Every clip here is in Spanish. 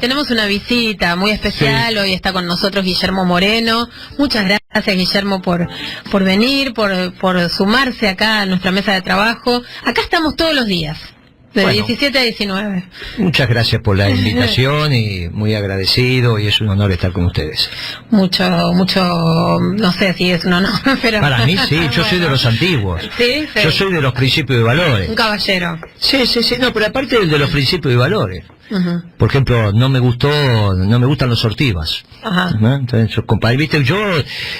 Tenemos una visita muy especial, hoy está con nosotros Guillermo Moreno. Muchas gracias, Guillermo, por venir, por sumarse acá a nuestra mesa de trabajo. Acá estamos todos los días, de 17 a 19. Muchas gracias por la invitación y muy agradecido, y es un honor estar con ustedes. Mucho, no sé si es un honor, pero... Para mí sí, yo soy de los antiguos. ¿Sí? Sí. Yo soy de los principios y valores. Un caballero. Sí, no, pero aparte de los principios y valores. Por ejemplo, no me gustan los ortivas. Ajá. ¿No? Entonces, compadre, viste, yo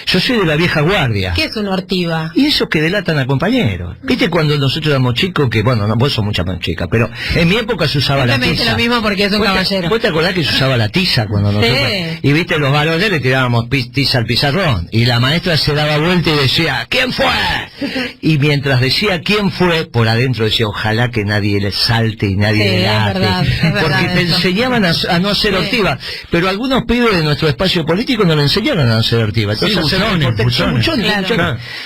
soy de la vieja guardia. ¿Qué es un ortiva? Y esos que delatan a compañeros. Viste cuando nosotros éramos chicos, que bueno, no, vos sos mucha más chica, pero en mi época se usaba la tiza. Me dice lo mismo porque es un caballero. ¿Vos te acordás que se usaba la tiza cuando nosotros? Sí. Y viste, los varones le tirábamos tiza al pizarrón. Y la maestra se daba vuelta y decía, ¿quién fue? Y mientras decía quién fue, por adentro decía, ojalá que nadie le salte y nadie le late. Es verdad. Porque te enseñaban a no hacer ortiva, pero algunos pibes de nuestro espacio político no le enseñaron a hacer ortiva. Entonces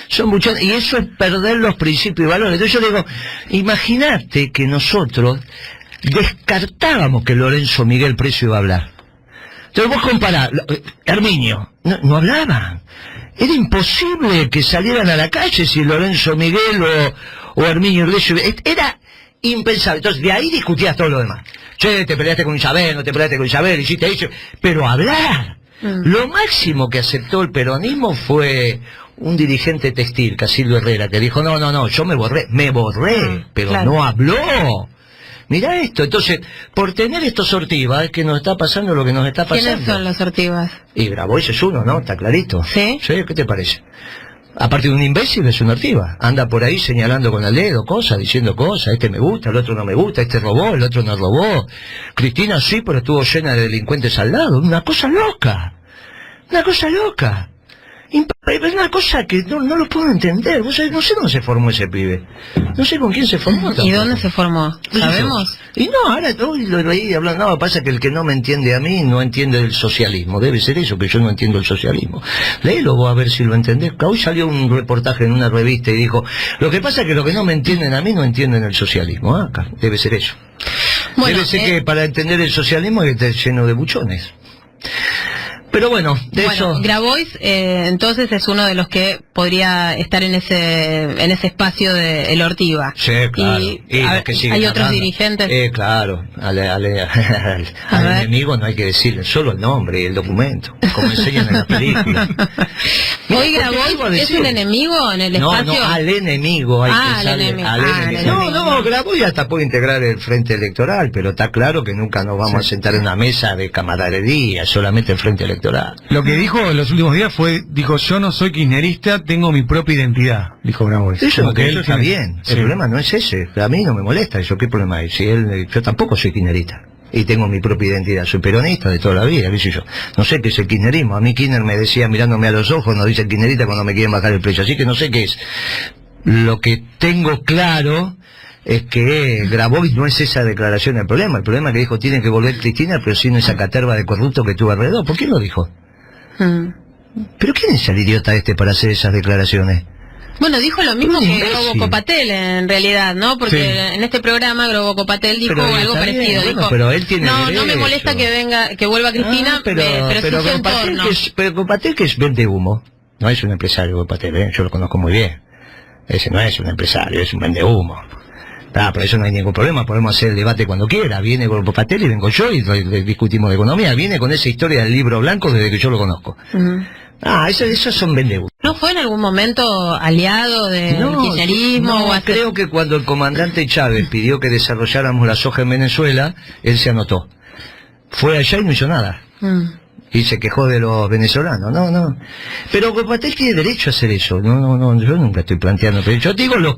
son buchones, y eso es perder los principios y valores. Entonces yo digo, imagínate que nosotros descartábamos que Lorenzo Miguel Precio iba a hablar. Entonces vos comparás, Herminio, no hablaban. Era imposible que salieran a la calle si Lorenzo Miguel o Herminio Iglesias, era impensable. Entonces de ahí discutías todo lo demás. Che, te peleaste con Isabel, no te peleaste con Isabel, hiciste eso, pero hablar. Lo máximo que aceptó el peronismo fue un dirigente textil, Casildo Herrera, que dijo, no, yo me borré, pero claro, no habló. Mirá esto, entonces, por tener estos ortivas es que nos está pasando lo que nos está pasando. ¿Quiénes son los ortivas? Y Grabois es uno, ¿no? Está clarito. ¿Sí? Sí, ¿qué te parece? Aparte de un imbécil, es una ortiva. Anda por ahí señalando con el dedo cosas, diciendo cosas. Este me gusta, el otro no me gusta, este robó, el otro no robó. Cristina sí, pero estuvo llena de delincuentes al lado. Una cosa loca. Una cosa loca. Es una cosa que no lo puedo entender. ¿Vos sabés? No sé dónde se formó ese pibe. No sé con quién se formó tampoco. ¿Y dónde se formó? ¿Sabemos? Y no, ahora hoy lo leí hablando. No, pasa que el que no me entiende a mí no entiende el socialismo. Debe ser eso, que yo no entiendo el socialismo. Léelo vos a ver si lo entendés. Hoy salió un reportaje en una revista y dijo, lo que pasa es que los que no me entienden a mí no entienden el socialismo. Acá, debe ser eso. Bueno, debe ser que para entender el socialismo hay que estar lleno de buchones. Pero bueno, eso... Grabois entonces es uno de los que podría estar en ese espacio de el Ortiva. Sí, claro. Y hay otros dirigentes. Claro, al enemigo no hay que decirle, solo el nombre y el documento, como enseñan en la película. Hoy Grabois es un enemigo en el espacio. No, al enemigo hay que salir. Al enemigo. No, Grabois hasta puede integrar el frente electoral, pero está claro que nunca nos vamos a sentar en una mesa de camaradería, solamente el frente electoral. Lo que dijo en los últimos días dijo, yo no soy kirchnerista, tengo mi propia identidad, dijo Grabois. Eso está bien, el problema no es ese, a mí no me molesta eso, ¿qué problema hay? Yo tampoco soy kirchnerista, y tengo mi propia identidad, soy peronista de toda la vida, qué sé yo. No sé qué es el kirchnerismo, a mí Kirchner me decía mirándome a los ojos, no dice kirchnerista cuando me quieren bajar el precio, así que no sé qué es. Lo que tengo claro es que Grabois no es esa declaración el problema es que dijo tiene que volver Cristina, pero sin esa caterva de corrupto que tuvo alrededor. ¿Por qué lo dijo? ¿Pero quién es el idiota para hacer esas declaraciones? Bueno, dijo lo mismo que Grobo Copatel en realidad, ¿no? Porque en este programa Grobo Copatel dijo algo parecido. Bueno, dijo, pero él tiene no me molesta que vuelva Cristina, pero Copatel que vende humo. No es un empresario Copatel, yo lo conozco muy bien. Ese no es un empresario, es un vende humo. Por eso no hay ningún problema, podemos hacer el debate cuando quiera. Viene con Patel y vengo yo y discutimos de economía. Viene con esa historia del libro blanco desde que yo lo conozco. Esos son vendehumos. ¿No fue en algún momento aliado del kirchnerismo? Creo que cuando el comandante Chávez pidió que desarrolláramos la soja en Venezuela, él se anotó. Fue allá y no hizo nada. Y se quejó de los venezolanos. No. Pero Patel tiene derecho a hacer eso. No, yo nunca estoy planteando. Pero yo digo los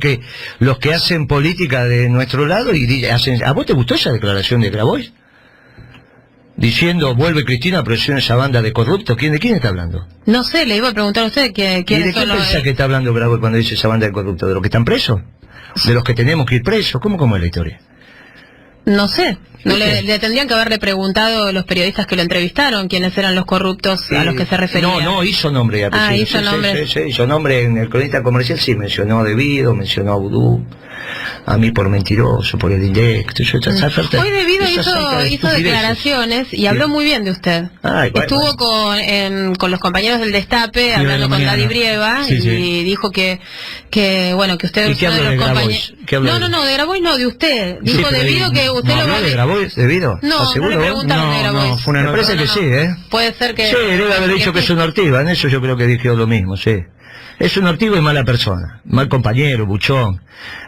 que hacen política de nuestro lado y hacen... ¿A vos te gustó esa declaración de Grabois? Diciendo, vuelve Cristina, presiona esa banda de corruptos. ¿De quién está hablando? No sé, le iba a preguntar a usted quiénes son. ¿Y de qué piensa que está hablando Grabois cuando dice esa banda de corruptos? ¿De los que están presos? ¿De los que tenemos que ir presos? ¿Cómo es la historia? No sé. No le tendrían que haberle preguntado los periodistas que lo entrevistaron quiénes eran los corruptos a los que se refería. No, hizo nombre y apellido. Hizo nombre. Sí, hizo nombre en el cronista comercial, sí, mencionó a Devido, mencionó a Vudú, a mí por mentiroso, por el INDEC. Hoy Devido hizo declaraciones y habló muy bien de usted. Estuvo con los compañeros del Destape hablando con Daddy Brieva y dijo que bueno, que usted... ¿Y qué habló de Grabois? No, de Grabois no, de usted. Dijo Devido que usted lo va a... ¿De Grabois? ¿Devido? No le preguntaron de Grabois. Me parece que sí, ¿eh? Puede ser que... Sí, debe haber dicho que es un Ortiva, en eso yo creo que dijo lo mismo, sí. Es un Ortiva y mala persona, mal compañero, buchón.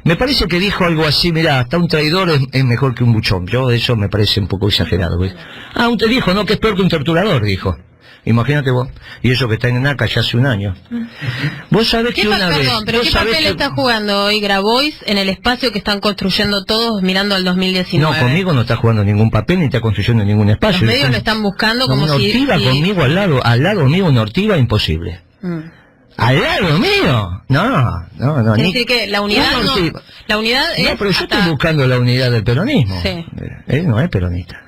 Me parece que dijo algo así, mirá, hasta un traidor es mejor que un buchón. Yo eso me parece un poco exagerado, ¿ves? Usted dijo, no, que es peor que un torturador, dijo. Imagínate vos, y eso que está en NACA ya hace un año. Vos sabés que una vez... Perdón, pero ¿qué papel está jugando hoy Grabois en el espacio que están construyendo todos mirando al 2019? No, conmigo no está jugando ningún papel ni está construyendo ningún espacio. Los medios lo están buscando como si... Ortiva conmigo al lado mío una Ortiva imposible. ¿Al lado mío? No. Es decir que la unidad la unidad es... No, pero yo estoy buscando la unidad del peronismo. Sí. Él no es peronista.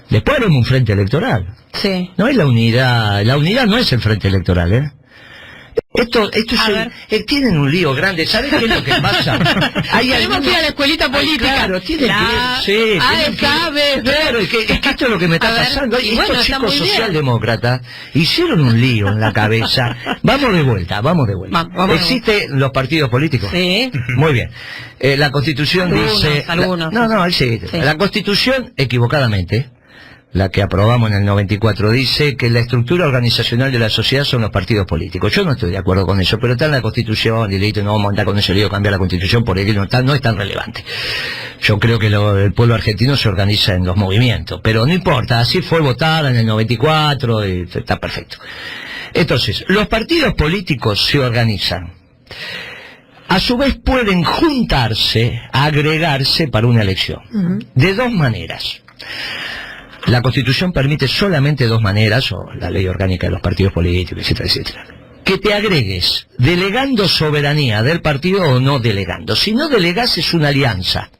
Después haremos un frente electoral. Sí. No es la unidad no es el frente electoral, ¿eh? Esto tienen un lío grande. ¿Sabes qué es lo que pasa? Tenemos que ir a la escuelita política. Claro, tienen que ir. Claro, es que esto es lo que me está pasando. Estos chicos socialdemócratas hicieron un lío en la cabeza. Vamos de vuelta. ¿Existen los partidos políticos? Sí. Muy bien. La Constitución dice... Algunos. Sí. La Constitución, equivocadamente, la que aprobamos en el 94, dice que la estructura organizacional de la sociedad son los partidos políticos. Yo no estoy de acuerdo con eso, pero está en la Constitución y listo, no vamos a andar con ese lío, cambiar la Constitución por ello no es tan relevante. Yo creo que el pueblo argentino se organiza en los movimientos, pero no importa, así fue votada en el 94 y está perfecto. Entonces, los partidos políticos se organizan. A su vez pueden juntarse, agregarse para una elección. De dos maneras. La Constitución permite solamente dos maneras, o la ley orgánica de los partidos políticos, etcétera. Que te agregues, delegando soberanía del partido o no delegando. Si no delegás es una alianza.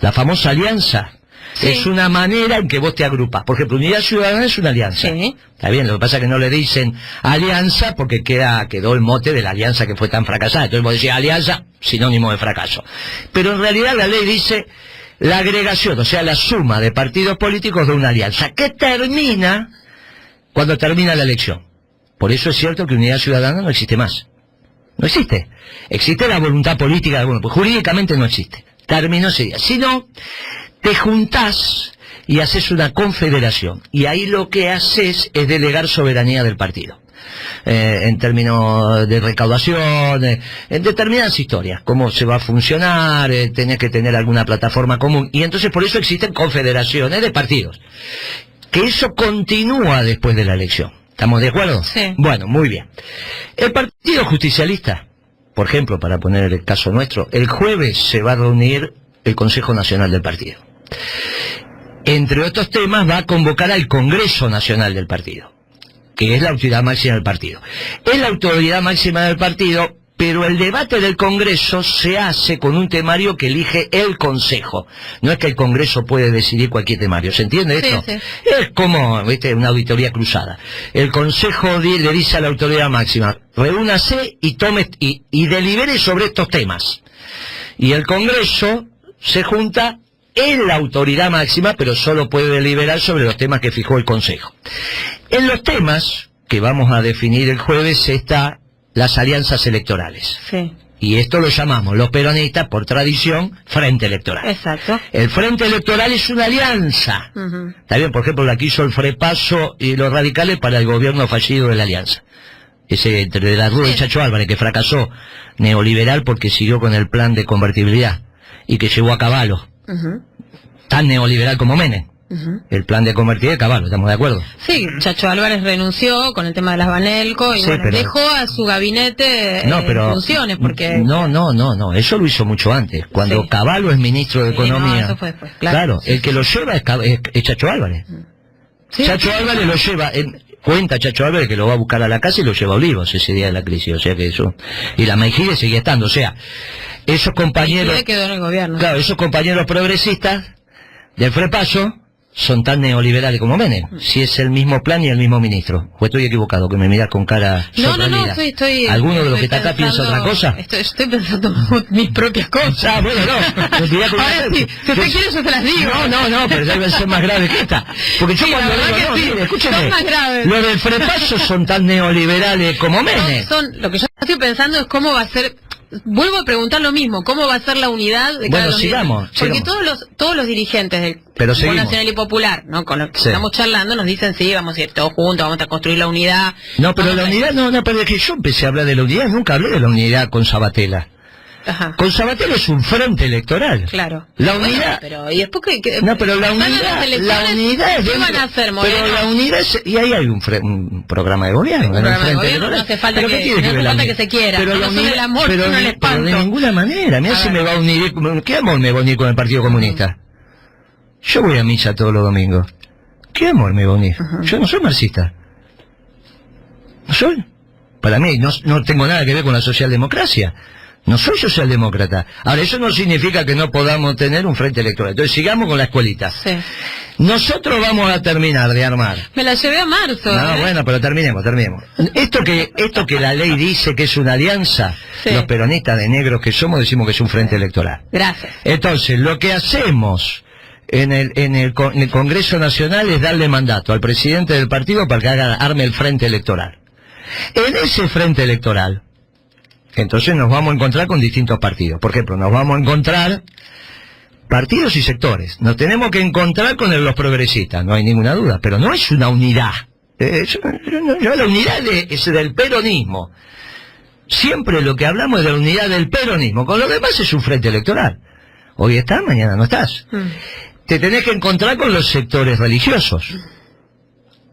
La famosa alianza es una manera en que vos te agrupas. Por ejemplo, Unidad Ciudadana es una alianza. Sí. Está bien, lo que pasa es que no le dicen alianza porque quedó el mote de la alianza que fue tan fracasada. Entonces vos decís alianza, sinónimo de fracaso. Pero en realidad la ley dice... la agregación, o sea, la suma de partidos políticos de una alianza, que termina cuando termina la elección. Por eso es cierto que Unidad Ciudadana no existe más. No existe. Existe la voluntad política de algunos, pues jurídicamente no existe. Terminó ese día. Si no, te juntás y haces una confederación. Y ahí lo que haces es delegar soberanía del partido. En términos de recaudación, en determinadas historias, cómo se va a funcionar, tenés que tener alguna plataforma común, y entonces por eso existen confederaciones de partidos, que eso continúa después de la elección. ¿Estamos de acuerdo? Sí. Bueno, muy bien. El Partido Justicialista, por ejemplo, para poner el caso nuestro, el jueves se va a reunir el Consejo Nacional del Partido. Entre otros temas va a convocar al Congreso Nacional del Partido, que es la autoridad máxima del partido. Es la autoridad máxima del partido, pero el debate del Congreso se hace con un temario que elige el Consejo. No es que el Congreso puede decidir cualquier temario, ¿se entiende esto? Sí. Es como, ¿viste?, una auditoría cruzada. El Consejo le dice a la autoridad máxima, reúnase y tome y delibere sobre estos temas. Y el Congreso se junta en la autoridad máxima, pero solo puede deliberar sobre los temas que fijó el Consejo. En los temas que vamos a definir el jueves está las alianzas electorales. Sí. Y esto lo llamamos los peronistas, por tradición, frente electoral. Exacto. El frente electoral es una alianza. Está bien, por ejemplo, la que hizo el Frepaso y los radicales para el gobierno fallido de la alianza. Ese entre la Rúa y Chacho Álvarez, que fracasó, neoliberal porque siguió con el plan de convertibilidad y que llevó a Caballo. Tan neoliberal como Menem. El plan de convertibilidad de Caballo, ¿estamos de acuerdo? Sí, Chacho Álvarez renunció con el tema de las Banelco y sí, bueno, pero... dejó a su gabinete en funciones porque... No, eso lo hizo mucho antes, cuando Caballo es ministro de Economía. No, eso fue después, claro. El que lo lleva es Chacho Álvarez. Sí, Chacho Álvarez lo lleva... Cuenta Chacho Álvarez que lo va a buscar a la casa y lo lleva a Olivos ese día de la crisis, o sea que eso... Y la Meijide seguía estando, o sea, esos compañeros... Meijide quedó en el gobierno. Claro, esos compañeros progresistas del FREPASO son tan neoliberales como Menem, si es el mismo plan y el mismo ministro. ¿O estoy equivocado? Que me miras con cara sorprendida. No, estoy ¿Alguno de los que está acá piensa otra cosa? Estoy pensando mis propias cosas. Ah, bueno, no. Ahora sí, si usted quiere yo se las digo. No, pero deben ser más graves que esta. Porque yo cuando digo, escúcheme, son más graves. Los del FREPASO son tan neoliberales como Menem. Lo que yo estoy pensando es cómo va a ser. Vuelvo a preguntar lo mismo, ¿cómo va a ser la unidad de cada sigamos. Porque todos los dirigentes del Grupo Nacional y Popular, ¿no? Con los que estamos charlando, nos dicen, sí, vamos a ir todos juntos, vamos a construir la unidad. No, pero la unidad, pero es que yo empecé a hablar de la unidad, nunca hablé de la unidad con Sabatella. Ajá. Con Sabatella es un frente electoral. Claro. La unidad. Pero y después no, pero la unidad es ¿qué van a hacer, Moreno? Pero la unidad es, y ahí hay un programa de gobierno. Un programa de gobierno, no hace falta que se quiera. Pero la unidad, el amor, pero de ninguna manera. Mira si me va a unir, ¿qué amor me va a unir con el Partido Comunista? Yo voy a misa todos los domingos. ¿Qué amor me va a unir? Yo no soy marxista. ¿No soy? Para mí no tengo nada que ver con la socialdemocracia. No soy socialdemócrata. Ahora, eso no significa que no podamos tener un frente electoral. Entonces, sigamos con la escuelita. Sí. Nosotros vamos a terminar de armar. Me la llevé a marzo. No, bueno, pero terminemos. Esto que la ley dice que es una alianza, los peronistas de negros que somos decimos que es un frente electoral. Gracias. Entonces, lo que hacemos en el Congreso Nacional es darle mandato al presidente del partido para que arme el frente electoral. En ese frente electoral, entonces nos vamos a encontrar con distintos partidos. Por ejemplo, nos vamos a encontrar partidos y sectores. Nos tenemos que encontrar con los progresistas, no hay ninguna duda, pero no es una unidad. La unidad es del peronismo. Siempre lo que hablamos es de la unidad del peronismo. Con lo demás es un frente electoral. Hoy estás, mañana no estás. Te tenés que encontrar con los sectores religiosos.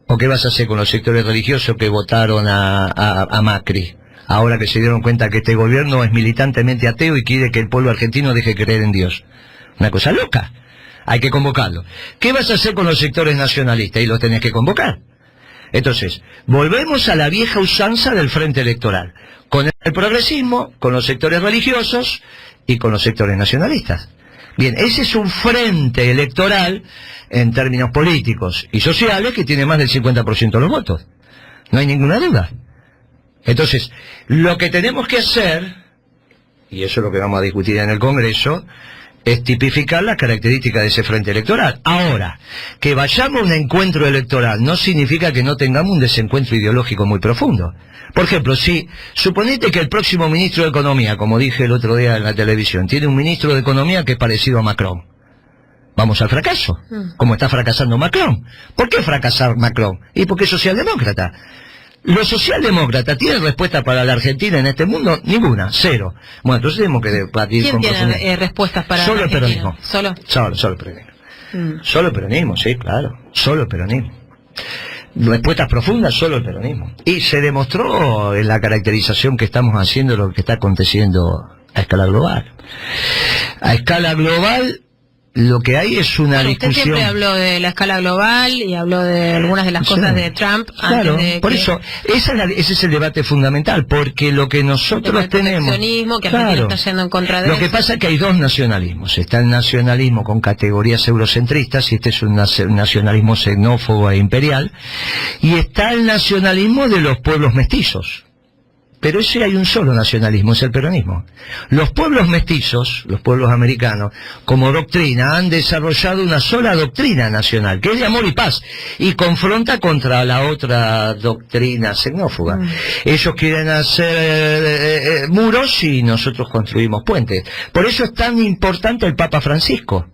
¿O qué vas a hacer con los sectores religiosos que votaron a Macri? Ahora que se dieron cuenta que este gobierno es militantemente ateo y quiere que el pueblo argentino deje de creer en Dios. Una cosa loca. Hay que convocarlo. ¿Qué vas a hacer con los sectores nacionalistas? Y los tenés que convocar. Entonces, volvemos a la vieja usanza del frente electoral. Con el progresismo, con los sectores religiosos y con los sectores nacionalistas. Bien, ese es un frente electoral en términos políticos y sociales que tiene más del 50% de los votos. No hay ninguna duda. Entonces, lo que tenemos que hacer, y eso es lo que vamos a discutir en el Congreso, es tipificar las características de ese frente electoral. Ahora, que vayamos a un encuentro electoral no significa que no tengamos un desencuentro ideológico muy profundo. Por ejemplo, si suponete que el próximo ministro de Economía, como dije el otro día en la televisión, tiene un ministro de Economía que es parecido a Macron, vamos al fracaso, como está fracasando Macron. ¿Por qué fracasar Macron? Y porque es socialdemócrata. ¿Los socialdemócratas tienen respuesta para la Argentina en este mundo? Ninguna, cero. Bueno, entonces tenemos que debatir con profundidad. ¿Quién tiene respuestas para solo la Argentina? El peronismo. Solo el peronismo. Solo el peronismo, sí, claro. Solo el peronismo. Respuestas profundas, solo el peronismo. Y se demostró en la caracterización que estamos haciendo lo que está aconteciendo a escala global. A escala global, lo que hay es una discusión. Usted siempre habló de la escala global y habló de algunas de las cosas de Trump. Claro, por eso, ese es el debate fundamental, porque lo que nosotros tenemos... Que Argentina está yendo en contra de lo que pasa es que hay dos nacionalismos. Está el nacionalismo con categorías eurocentristas, y este es un nacionalismo xenófobo e imperial, y está el nacionalismo de los pueblos mestizos. Pero ese hay un solo nacionalismo, es el peronismo. Los pueblos mestizos, los pueblos americanos, como doctrina, han desarrollado una sola doctrina nacional, que es de amor y paz, y confronta contra la otra doctrina xenófoba. Ellos quieren hacer muros y nosotros construimos puentes. Por eso es tan importante el Papa Francisco.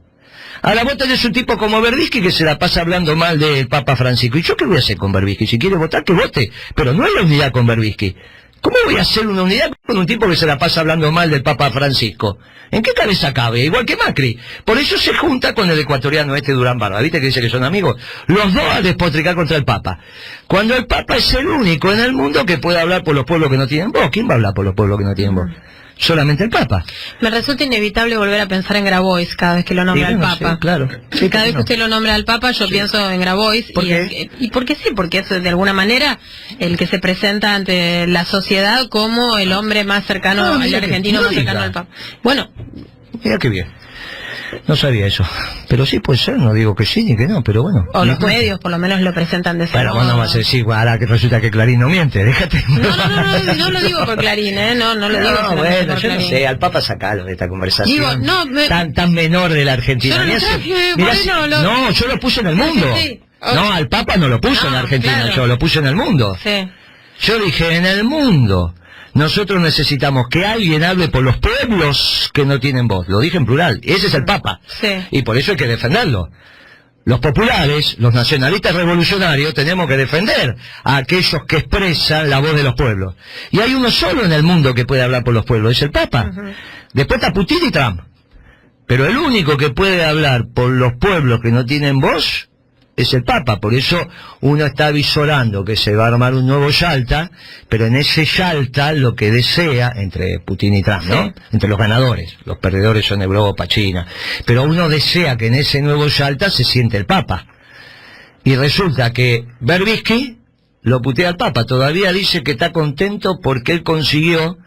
Ahora vos tenés un tipo como Berbisky que se la pasa hablando mal del Papa Francisco. ¿Y yo qué voy a hacer con Berbisky? Si quiere votar, que vote. Pero no hay la unidad con Berbisky. ¿Cómo voy a hacer una unidad con un tipo que se la pasa hablando mal del Papa Francisco? ¿En qué cabeza cabe? Igual que Macri. Por eso se junta con el ecuatoriano Durán Barba. ¿Viste que dice que son amigos? Los dos a despotricar contra el Papa. Cuando el Papa es el único en el mundo que puede hablar por los pueblos que no tienen voz. ¿Quién va a hablar por los pueblos que no tienen voz? Solamente el Papa. Me resulta inevitable volver a pensar en Grabois cada vez que lo nombra el Papa. Sí, claro. Sí, cada vez que usted lo nombra al Papa, yo pienso en Grabois. ¿Por qué? Y porque sí, porque es de alguna manera el que se presenta ante la sociedad como el hombre más cercano, el argentino más cercano al Papa. Bueno. Mira qué bien. No sabía eso. Pero sí puede ser, no digo que sí ni que no, pero bueno. O los medios por lo menos lo presentan de esa manera. Bueno, vos no vas a decir, ahora que resulta que Clarín no miente, déjate. No lo digo por Clarín, no lo digo. No, bueno, yo no sé, al Papa sacalo de esta conversación. Digo, tan menor de la Argentina. No, yo lo puse en el mundo. Sí. No, al Papa no lo puso en Argentina, claro. Yo lo puse en el mundo. Sí. Yo dije, en el mundo, nosotros necesitamos que alguien hable por los pueblos que no tienen voz. Lo dije en plural, ese es el Papa. Sí. Y por eso hay que defenderlo. Los populares, los nacionalistas revolucionarios, tenemos que defender a aquellos que expresan la voz de los pueblos. Y hay uno solo en el mundo que puede hablar por los pueblos, es el Papa. Después está Putin y Trump. Pero el único que puede hablar por los pueblos que no tienen voz es el Papa. Por eso uno está avisorando que se va a armar un nuevo Yalta, pero en ese Yalta lo que desea, entre Putin y Trump, ¿no? Entre los ganadores, los perdedores son Europa, China, pero uno desea que en ese nuevo Yalta se siente el Papa. Y resulta que Berbisky lo putea al Papa, todavía dice que está contento porque él consiguió,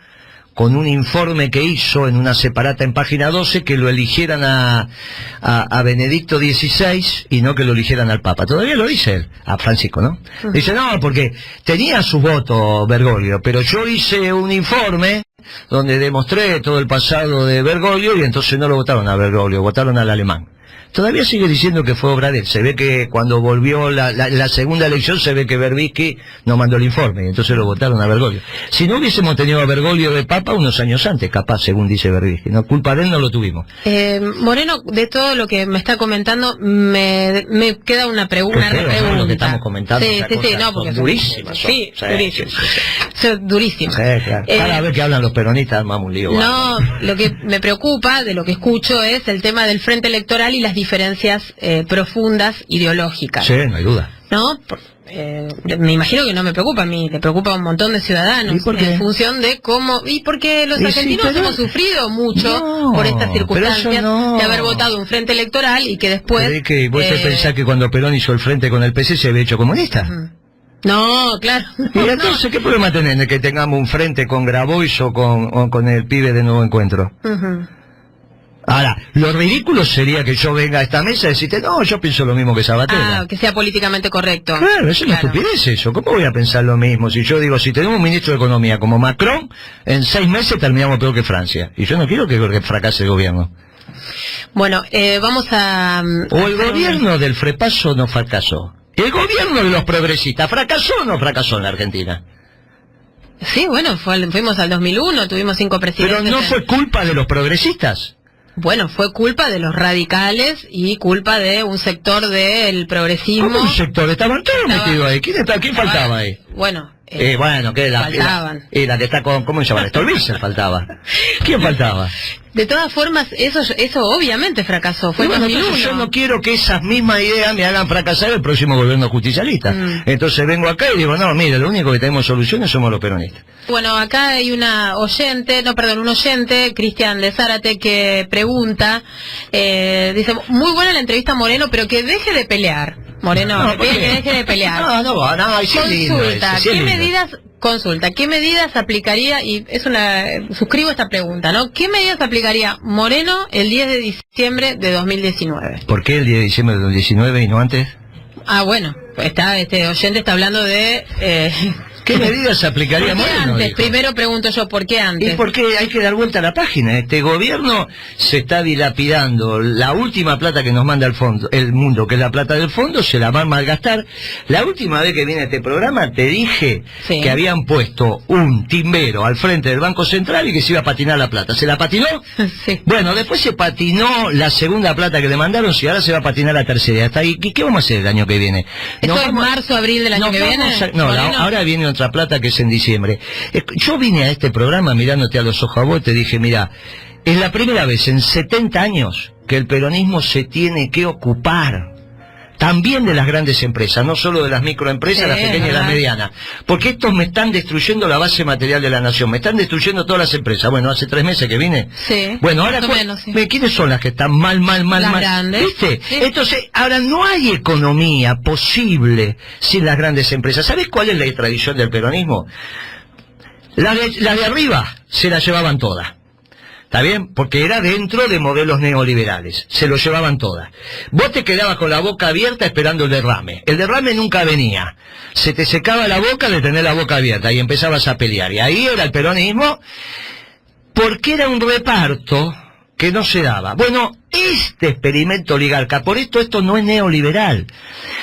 con un informe que hizo en una separata en página 12, que lo eligieran a Benedicto XVI y no que lo eligieran al Papa. Todavía lo dice él, a Francisco, ¿no? Dice, no, porque tenía su voto Bergoglio, pero yo hice un informe donde demostré todo el pasado de Bergoglio y entonces no lo votaron a Bergoglio, votaron al alemán. Todavía sigue diciendo que fue obra de él. Se ve que cuando volvió la segunda elección, se ve que Berbisky no mandó el informe, y entonces lo votaron a Bergoglio. Si no hubiésemos tenido a Bergoglio de Papa unos años antes, capaz, según dice Berbisky, no, culpa de él no lo tuvimos. Moreno, de todo lo que me está comentando, me queda una pregunta. Lo que estamos comentando, sí, no, porque durísimas. Sí, durísimas. Sí, claro. Cada vez que hablan los peronistas armamos un lío. No, lo que me preocupa de lo que escucho es el tema del frente electoral y las diferencias profundas ideológicas. Sí, no hay duda. ¿No? Me imagino que no me preocupa a mí, le preocupa a un montón de ciudadanos en función de cómo... Y porque los argentinos hemos sufrido mucho por estas circunstancias de haber votado un frente electoral y que después... ¿Pero que vos te pensás que cuando Perón hizo el frente con el PC se había hecho comunista? No, claro. ¿Y entonces qué problema tenés de que tengamos un frente con Grabois o con el pibe de Nuevo Encuentro? Ahora, lo ridículo sería que yo venga a esta mesa y decirte, no, yo pienso lo mismo que Sabatella. Que sea políticamente correcto. Claro, es una estupidez eso. ¿Cómo voy a pensar lo mismo? Si yo digo, si tenemos un ministro de Economía como Macron, en 6 meses terminamos peor que Francia. Y yo no quiero que fracase el gobierno. Bueno, vamos a... O el gobierno del Frepaso no fracasó. El gobierno de los progresistas, ¿fracasó o no fracasó en la Argentina? Sí, bueno, fuimos al 2001, tuvimos 5 presidentes. Pero no fue culpa de los progresistas. Bueno, fue culpa de los radicales y culpa de un sector del progresismo. ¿Cómo un sector? Estaban todos metidos ahí. ¿Quién faltaba ahí? Bueno, que faltaban. La que está con, ¿cómo se llama? Stolbizer faltaba. ¿Quién faltaba? De todas formas, eso obviamente fracasó. Fue bueno, entonces yo no quiero que esas mismas ideas me hagan fracasar el próximo gobierno justicialista. Entonces vengo acá y digo, no, mire, lo único que tenemos soluciones somos los peronistas. Bueno, acá hay un oyente, Cristian de Zárate, que pregunta, dice, muy buena la entrevista a Moreno, pero que deje de pelear. Moreno, que deje de pelear. Consulta, ¿qué medidas aplicaría? Y suscribo esta pregunta, ¿no? ¿Qué medidas aplicaría Moreno el 10 de diciembre de 2019? ¿Por qué el 10 de diciembre de 2019 y no antes? Bueno, este oyente está hablando de... ¿Qué medidas aplicaría Moreno? Antes, primero pregunto yo, ¿por qué antes? Y porque hay que dar vuelta a la página. Este gobierno se está dilapidando. La última plata que nos manda el mundo, que es la plata del fondo, se la va a malgastar. La última vez que vine a este programa te dije que habían puesto un timbero al frente del Banco Central y que se iba a patinar la plata. ¿Se la patinó? Sí. Bueno, después se patinó la segunda plata que le mandaron, y ahora se va a patinar la tercera. Hasta ahí, ¿qué vamos a hacer el año que viene? ¿Eso es marzo, abril del año que viene? Ahora viene otra plata que es en diciembre. Yo vine a este programa mirándote a los ojos a vos, te dije, mira, es la primera vez en 70 años que el peronismo se tiene que ocupar también de las grandes empresas, no solo de las microempresas, las pequeñas y las medianas, porque estos me están destruyendo la base material de la nación, me están destruyendo todas las empresas. Bueno, hace 3 meses que vine. Sí. Bueno, ahora ¿quiénes son las que están mal? Las grandes. ¿Viste? Sí. Entonces, ahora no hay economía posible sin las grandes empresas. ¿Sabés cuál es la tradición del peronismo? Las de arriba se las llevaban todas. ¿Está bien? Porque era dentro de modelos neoliberales. Se lo llevaban todas. Vos te quedabas con la boca abierta esperando el derrame. El derrame nunca venía. Se te secaba la boca de tener la boca abierta y empezabas a pelear. Y ahí era el peronismo, porque era un reparto que no se daba. Bueno, este experimento oligarca, por esto no es neoliberal.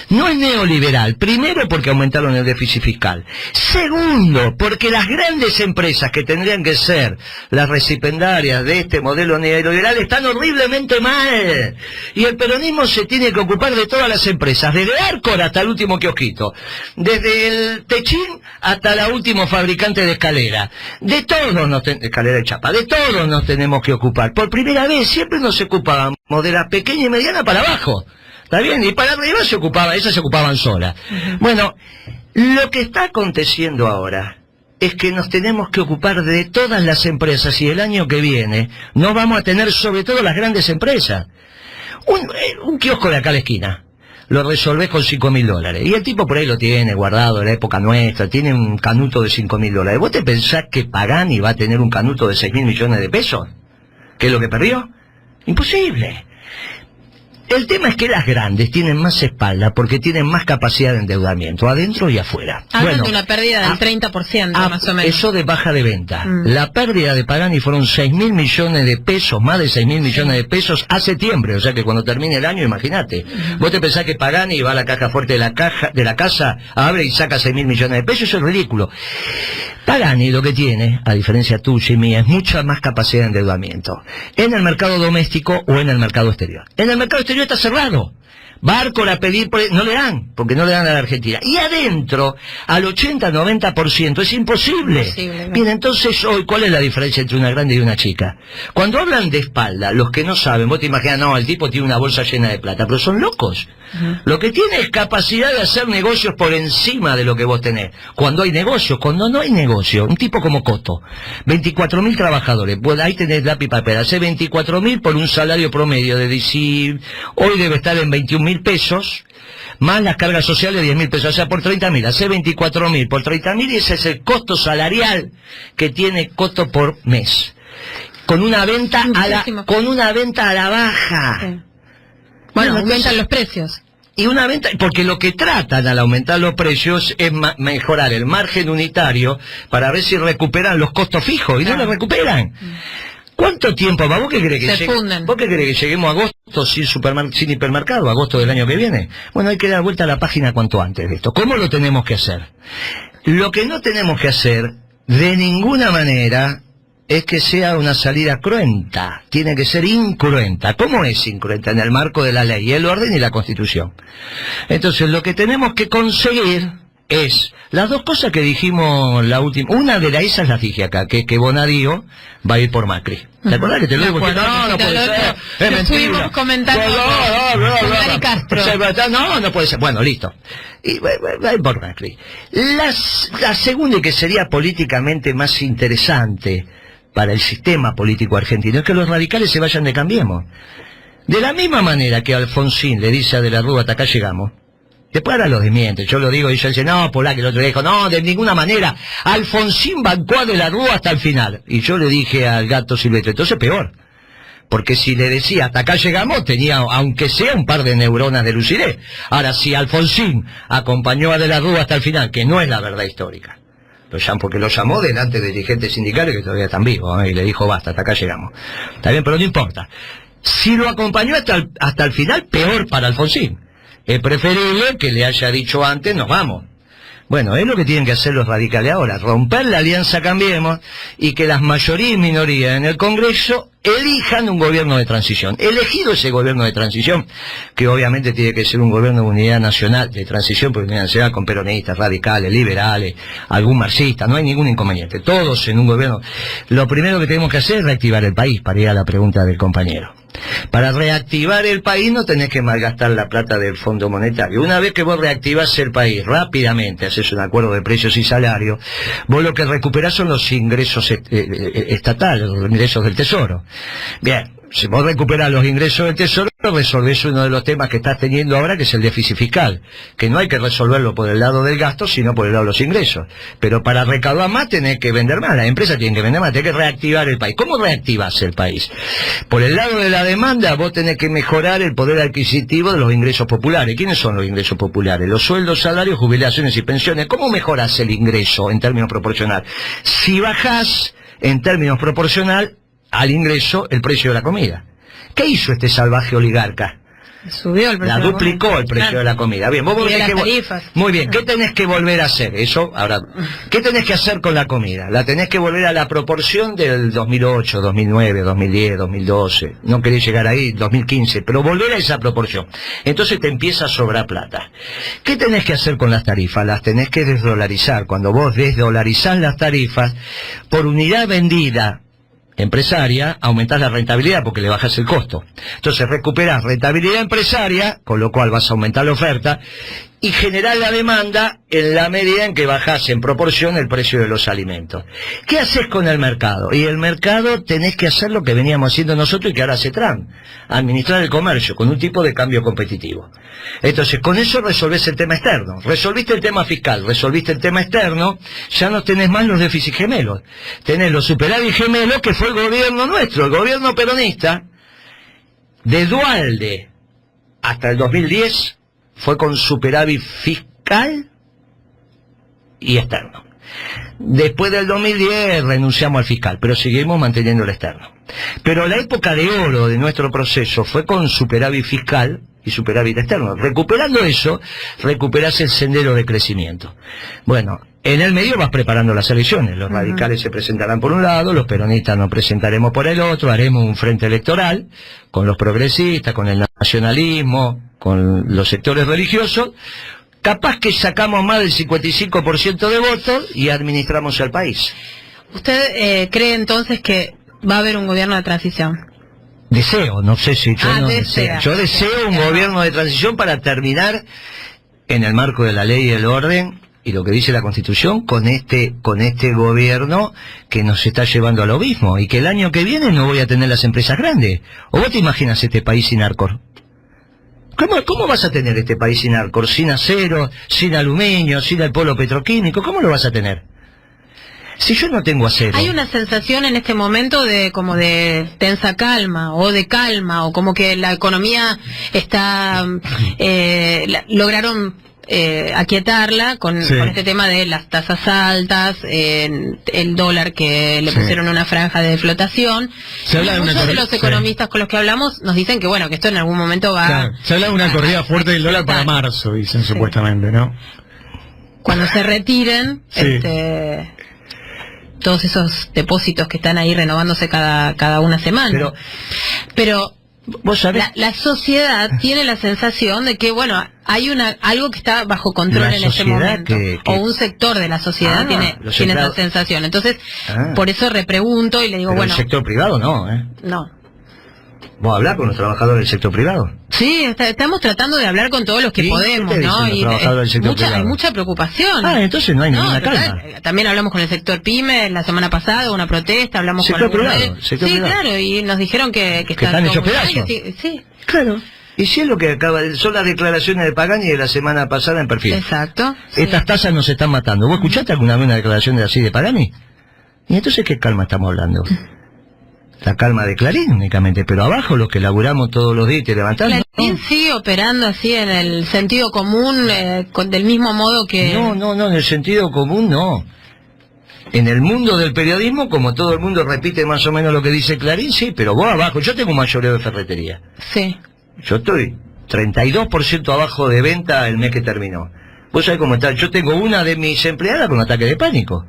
No es neoliberal. Primero, porque aumentaron el déficit fiscal. Segundo, porque las grandes empresas que tendrían que ser las recipendarias de este modelo neoliberal están horriblemente mal. Y el peronismo se tiene que ocupar de todas las empresas, desde Arcor hasta el último kiosquito, desde el Techín hasta la último fabricante de escalera. De todos escalera de chapa, de todos nos tenemos que ocupar. Por primera vez siempre nos ocupábamos de la pequeña y mediana para abajo. ¿Está bien? Y para arriba esas se ocupaban solas. Bueno, lo que está aconteciendo ahora es que nos tenemos que ocupar de todas las empresas y el año que viene no vamos a tener sobre todo las grandes empresas. Un kiosco de acá a la esquina lo resolvés con $5.000 y el tipo por ahí lo tiene guardado de la época nuestra, tiene un canuto de $5.000. ¿Vos te pensás que Pagani va a tener un canuto de 6.000 millones de pesos? ¿Qué es lo que perdió? Imposible. El tema es que las grandes tienen más espalda porque tienen más capacidad de endeudamiento, adentro y afuera. Hablan de una pérdida del 30% más o menos. Eso de baja de venta. La pérdida de Pagani fueron 6.000 millones de pesos, más de 6.000 millones de pesos a septiembre, o sea que cuando termine el año, imagínate. Vos te pensás que Pagani va a la caja fuerte de la casa, abre y saca 6.000 millones de pesos, eso es ridículo. Pagani lo que tiene, a diferencia tuya y mía, es mucha más capacidad de endeudamiento. En el mercado doméstico o en el mercado exterior. En el mercado exterior está cerrado. Va Arcor a pedir, no le dan, porque no le dan a la Argentina. Y adentro, al 80-90% es imposible. Bien, entonces hoy, ¿cuál es la diferencia entre una grande y una chica? Cuando hablan de espalda, los que no saben, vos te imaginas, no, el tipo tiene una bolsa llena de plata, pero son locos. Lo que tiene es capacidad de hacer negocios por encima de lo que vos tenés. Cuando hay negocios, cuando no hay negocio, un tipo como Coto, 24.000 trabajadores, pues ahí tenés lápiz y papel, hace 24.000 por un salario promedio de hoy debe estar en 21.000 pesos, más las cargas sociales de 10.000 pesos, o sea, por 30.000, hace 24.000 por 30.000 y ese es el costo salarial que tiene Coto por mes. Con una venta a la baja. Sí. Bueno, aumentan los precios. Y una venta, porque lo que tratan al aumentar los precios es mejorar el margen unitario para ver si recuperan los costos fijos, y no lo recuperan. ¿Cuánto tiempo va? ¿Vos qué crees que lleguemos a agosto sin hipermercado, agosto del año que viene? Bueno, hay que dar vuelta a la página cuanto antes de esto. ¿Cómo lo tenemos que hacer? Lo que no tenemos que hacer, de ninguna manera, es que sea una salida cruenta. Tiene que ser incruenta. ¿Cómo es incruenta? En el marco de la ley, el orden y la Constitución. Entonces, lo que tenemos que conseguir es las dos cosas que dijimos la última. Una de esas las dije acá, que Bonadío va a ir por Macri. ¿Te acuerdas que te lo digo? No puede ser. Es mentira. Estuvimos comentando con Castro. No puede ser. Bueno, listo. Y va a ir por Macri. La segunda, que sería políticamente más interesante para el sistema político argentino, es que los radicales se vayan de Cambiemos. De la misma manera que Alfonsín le dice a De la Rúa, hasta acá llegamos. Después ahora lo desmiente, yo lo digo y ella dice, no, Polak, el otro día dijo, no, de ninguna manera, Alfonsín bancó a De la Rúa hasta el final. Y yo le dije al gato Silvestre, entonces peor. Porque si le decía, hasta acá llegamos, tenía, aunque sea un par de neuronas de lucidez. Ahora, si Alfonsín acompañó a De la Rúa hasta el final, que no es la verdad histórica, porque lo llamó delante de dirigentes sindicales que todavía están vivos, y le dijo, basta, hasta acá llegamos. Está bien, pero no importa. Si lo acompañó hasta el final, peor para Alfonsín. Es preferible que le haya dicho antes, nos vamos. Bueno, es lo que tienen que hacer los radicales ahora, romper la alianza Cambiemos y que las mayorías y minorías en el Congreso elijan un gobierno de transición. Elegido ese gobierno de transición, que obviamente tiene que ser un gobierno de unidad nacional de transición, porque unidad nacional con peronistas, radicales, liberales, algún marxista, no hay ningún inconveniente. Todos en un gobierno. Lo primero que tenemos que hacer es reactivar el país, para ir a la pregunta del compañero. Para reactivar el país no tenés que malgastar la plata del Fondo Monetario. Una vez que vos reactivás el país rápidamente, haces un acuerdo de precios y salarios, vos lo que recuperás son los ingresos estatales, los ingresos del Tesoro. Bien, si vos recuperás los ingresos del Tesoro, resolvés uno de los temas que estás teniendo ahora, que es el déficit fiscal, que no hay que resolverlo por el lado del gasto, sino por el lado de los ingresos. Pero para recaudar más tenés que vender más, las empresas tienen que vender más, tenés que reactivar el país. ¿Cómo reactivás el país? Por el lado de la demanda, vos tenés que mejorar el poder adquisitivo de los ingresos populares. ¿Quiénes son los ingresos populares? Los sueldos, salarios, jubilaciones y pensiones. ¿Cómo mejorás el ingreso en términos proporcional? Si bajás en términos proporcional al ingreso el precio de la comida. ¿Qué hizo este salvaje oligarca? Subió el precio. Duplicó el precio de la comida. Bien, vos las tarifas. Muy bien, ¿qué tenés que volver a hacer? Eso, ahora, ¿qué tenés que hacer con la comida? La tenés que volver a la proporción del 2008, 2009, 2010, 2012. No querés llegar ahí, 2015, pero volver a esa proporción. Entonces te empieza a sobrar plata. ¿Qué tenés que hacer con las tarifas? Las tenés que desdolarizar. Cuando vos desdolarizás las tarifas, por unidad vendida empresaria, aumentás la rentabilidad porque le bajás el costo. Entonces recuperás rentabilidad empresaria, con lo cual vas a aumentar la oferta, y generar la demanda en la medida en que bajás en proporción el precio de los alimentos. ¿Qué haces con el mercado? Y el mercado tenés que hacer lo que veníamos haciendo nosotros y que ahora hace Trump, administrar el comercio con un tipo de cambio competitivo. Entonces, con eso resolvés el tema externo. Resolviste el tema fiscal, resolviste el tema externo, ya no tenés más los déficits gemelos. Tenés los superávit gemelos, que fue el gobierno nuestro, el gobierno peronista, de Duhalde hasta el 2010, fue con superávit fiscal y externo. Después del 2010 renunciamos al fiscal, pero seguimos manteniendo el externo. Pero la época de oro de nuestro proceso fue con superávit fiscal y superávit externo. Recuperando eso, recuperás el sendero de crecimiento. Bueno, en el medio vas preparando las elecciones. Los radicales se presentarán por un lado, los peronistas nos presentaremos por el otro, haremos un frente electoral con los progresistas, con el nacionalismo, con los sectores religiosos. Capaz que sacamos más del 55% de votos y administramos el país. ¿Usted cree entonces que va a haber un gobierno de transición? Deseo, no sé si yo no deseo. Yo deseo un gobierno de transición para terminar en el marco de la ley y el orden y lo que dice la Constitución con este gobierno que nos está llevando al abismo y que el año que viene no voy a tener las empresas grandes. ¿O vos te imaginas este país sin Arcor? ¿Cómo vas a tener este país sin Arcor? Sin acero, sin aluminio, sin el polo petroquímico, ¿cómo lo vas a tener? Si yo no tengo acero. Hay una sensación en este momento de como de tensa calma o de calma o como que la economía está lograron aquietarla con este tema de las tasas altas, el dólar que le pusieron una franja de flotación. Muchos de los economistas con los que hablamos nos dicen que bueno, que esto en algún momento va... Claro. Se habla de una corrida fuerte del dólar para marzo, dicen supuestamente, ¿no? Cuando se retiren, todos esos depósitos que están ahí renovándose cada una semana. Pero ¿vos sabés? La sociedad tiene la sensación de que, bueno, hay algo que está bajo control en este momento. O un sector de la sociedad tiene esa sensación. Entonces, por eso repregunto y le digo, bueno... el sector privado no, ¿eh? No. ¿Vos hablás con los trabajadores del sector privado? Sí, estamos tratando de hablar con todos los que podemos, ¿no? Y hay mucha preocupación. Entonces no hay ninguna calma. También hablamos con el sector PYME la semana pasada, una protesta, hablamos sector con privado, sector privado. Claro, y nos dijeron que están hechos pedazos. Sí, claro. Y si es lo que son las declaraciones de Pagani de la semana pasada en Perfil. Exacto. Estas tasas nos están matando. ¿Vos escuchaste alguna vez una declaración así de Pagani? ¿Y entonces qué calma estamos hablando? La calma de Clarín únicamente, pero abajo los que laburamos todos los días y te levantamos. Clarín sigue operando así en el sentido común, del mismo modo que... No, en el sentido común no. En el mundo del periodismo, como todo el mundo repite más o menos lo que dice Clarín, sí, pero vos abajo, yo tengo un mayoreo de ferretería. Sí. Yo estoy 32% abajo de venta el mes que terminó. Vos sabés cómo está, yo tengo una de mis empleadas con ataque de pánico.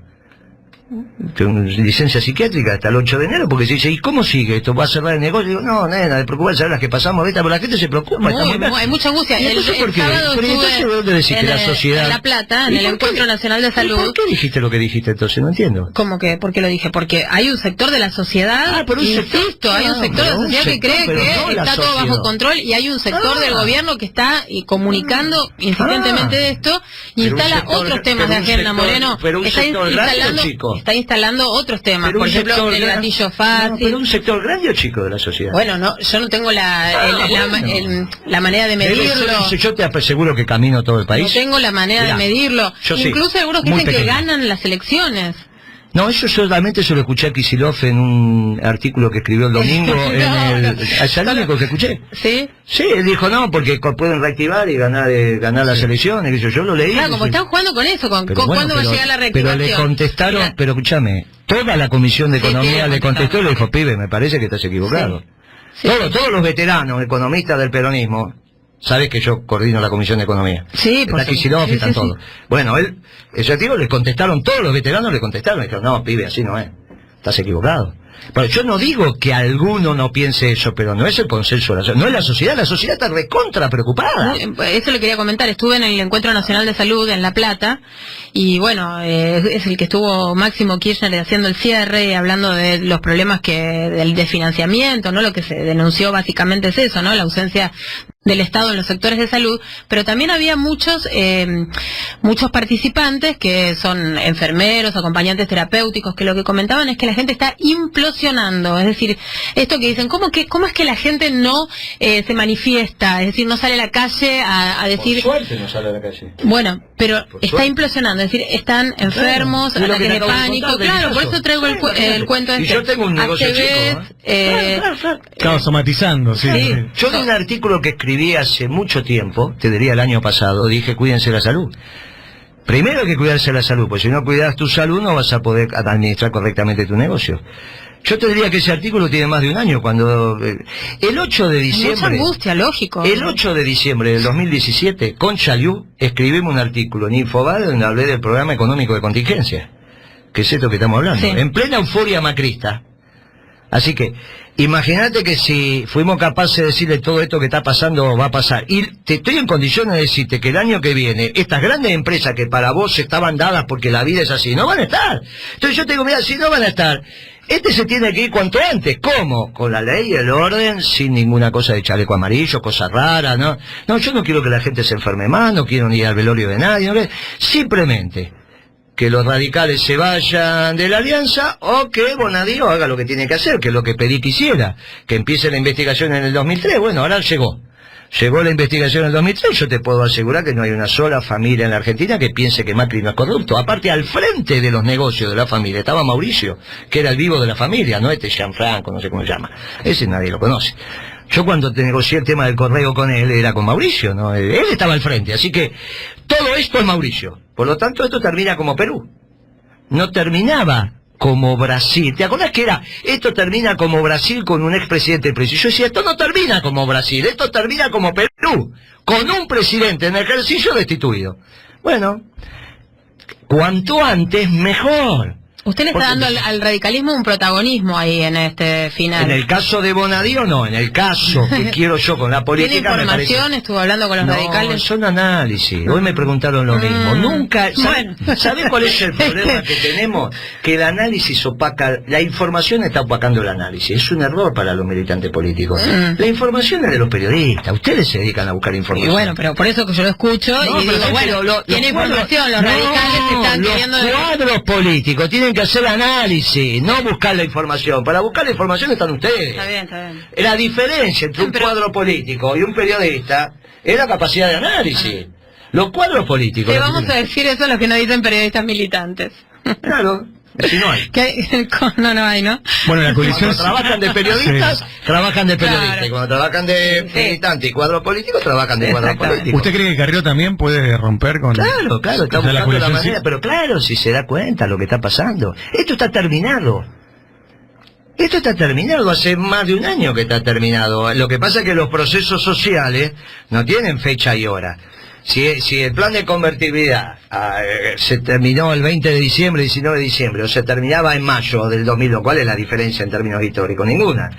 Tengo licencia psiquiátrica hasta el 8 de enero porque se dice, ¿y cómo sigue esto? ¿Va a cerrar el negocio? Digo, no, nena, de preocuparse, saber las que pasamos ahorita, pero la gente se preocupa. Hay mucha angustia. ¿Y entonces por qué? Pero entonces, ¿dónde decís que la sociedad? En La Plata, en el Encuentro Nacional de Salud. ¿Por qué dijiste lo que dijiste entonces? No entiendo. ¿Cómo que? ¿Por qué lo dije? Porque hay un sector de la sociedad, insisto, hay un sector de la sociedad que cree que está todo bajo control y hay un sector del gobierno que está comunicando insistentemente de esto y instala otros temas de agenda, Moreno. Pero un sector grande, chico. está instalando otros temas, por ejemplo, el gatillo fácil. No, pero un sector grande o chico de la sociedad. Bueno, no, yo no tengo la manera de medirlo. Yo te aseguro que camino todo el país. No tengo la manera de medirlo. Incluso sí, algunos dicen que ganan las elecciones. No, eso solamente se lo escuché a Kicillof en un artículo que escribió el domingo. ¿Es el único que escuché? ¿Sí? Sí, él dijo no, porque pueden reactivar y ganar las elecciones. Yo lo leí. Claro, como están jugando con eso, ¿cuándo va a llegar la reactivación? Pero le contestaron, pero escúchame, toda la Comisión de Economía le contestó y le dijo, pibe, me parece que estás equivocado. Sí. Todos los veteranos economistas del peronismo, sabes que yo coordino la Comisión de Economía. Sí, está Kicillof, están todos. Bueno, ese tío le contestaron, todos los veteranos le contestaron, y dijeron, no, pibe, así no es, estás equivocado. Pero yo no digo que alguno no piense eso, pero no es el consenso, no es la sociedad está recontra preocupada. Eso le quería comentar, estuve en el Encuentro Nacional de Salud en La Plata, y bueno, es el que estuvo Máximo Kirchner haciendo el cierre, hablando de los problemas del desfinanciamiento, ¿no? Lo que se denunció básicamente es eso, ¿no? La ausencia del Estado en los sectores de salud, pero también había muchos participantes que son enfermeros, acompañantes terapéuticos, que lo que comentaban es que la gente está implosionando, es decir, esto que dicen, ¿cómo es que la gente no se manifiesta? Es decir, no sale a la calle a decir... Por suerte no sale a la calle. Bueno, pero está implosionando, es decir, están enfermos, claro, ataques de pánico, claro, por eso traigo el cuento este. Y yo tengo un negocio chico, claro, somatizando, sí. Yo de un artículo que escribí hace mucho tiempo, te diría el año pasado, dije cuídense la salud. Primero hay que cuidarse la salud, porque si no cuidas tu salud no vas a poder administrar correctamente tu negocio. Yo te diría que ese artículo tiene más de un año, cuando el 8 de diciembre... Mucha angustia, lógico. El 8 de diciembre del 2017, con Chaliú, escribimos un artículo en Infobae donde hablé del programa económico de contingencia, que es esto que estamos hablando, sí. En plena euforia macrista. Así que, imagínate que si fuimos capaces de decirle todo esto que está pasando va a pasar, y te estoy en condiciones de decirte que el año que viene, estas grandes empresas que para vos estaban dadas porque la vida es así, no van a estar. Entonces yo te digo, mira, si no van a estar, se tiene que ir cuanto antes. ¿Cómo? Con la ley y el orden, sin ninguna cosa de chaleco amarillo, cosas raras, ¿no? No, yo no quiero que la gente se enferme más, no quiero ni ir al velorio de nadie, ¿no? Simplemente que los radicales se vayan de la alianza o que Bonadío haga lo que tiene que hacer, que es lo que pedí que hiciera, que empiece la investigación en el 2003. Bueno, ahora llegó la investigación en el 2003, yo te puedo asegurar que no hay una sola familia en la Argentina que piense que Macri no es corrupto. Aparte, al frente de los negocios de la familia estaba Mauricio, que era el vivo de la familia, no Gianfranco, no sé cómo se llama, ese nadie lo conoce. Yo cuando te negocié el tema del correo con él, era con Mauricio, ¿no? Él estaba al frente, así que todo esto es Mauricio. Por lo tanto, esto termina como Perú. No terminaba como Brasil. ¿Te acordás que esto termina como Brasil con un expresidente presidido? Yo decía, esto no termina como Brasil, esto termina como Perú, con un presidente en ejercicio destituido. Bueno, cuanto antes, mejor. Usted le está dando al radicalismo un protagonismo ahí en este final. En el caso de Bonadío no, en el caso que quiero yo con la política... ¿Tiene información? ¿Estuvo hablando con los radicales? Son análisis. Hoy me preguntaron lo mismo. Nunca... ¿Sabés cuál es el problema que tenemos? Que el análisis opaca... La información está opacando el análisis. Es un error para los militantes políticos. La información es de los periodistas. Ustedes se dedican a buscar información. Y bueno, pero por eso que yo lo escucho y digo, bueno, tiene información. Los radicales están queriendo... Los cuadros políticos tienen que hacer análisis, no buscar la información. Para buscar la información están ustedes. Está bien, está bien. La diferencia entre un cuadro político y un periodista es la capacidad de análisis. Los cuadros políticos... Le vamos a decir eso a los que no dicen periodistas militantes. Claro. Si no hay. No hay, ¿no? Bueno, la coalición... Cuando trabajan de periodistas, trabajan de periodistas. Claro. Y cuando trabajan de militantes y cuadros políticos, trabajan de cuadros políticos. ¿Usted cree que Carrió también puede romper con...? Claro, está buscando la manera. Pero claro, si se da cuenta lo que está pasando. Esto está terminado. Esto está terminado, hace más de un año que está terminado. Lo que pasa es que los procesos sociales no tienen fecha y hora. Si el plan de convertibilidad se terminó el 20 de diciembre, 19 de diciembre, o se terminaba en mayo del 2002, ¿cuál es la diferencia en términos históricos? Ninguna.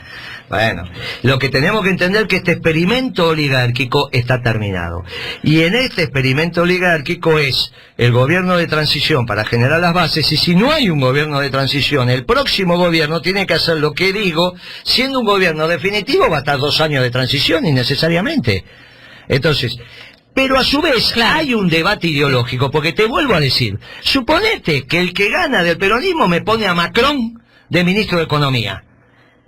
Bueno, lo que tenemos que entender es que este experimento oligárquico está terminado. Y en este experimento oligárquico es el gobierno de transición para generar las bases, y si no hay un gobierno de transición, el próximo gobierno tiene que hacer lo que digo, siendo un gobierno definitivo va a estar 2 años de transición innecesariamente. Entonces, Pero a su vez hay un debate ideológico, porque te vuelvo a decir, suponete que el que gana del peronismo me pone a Macron de ministro de Economía.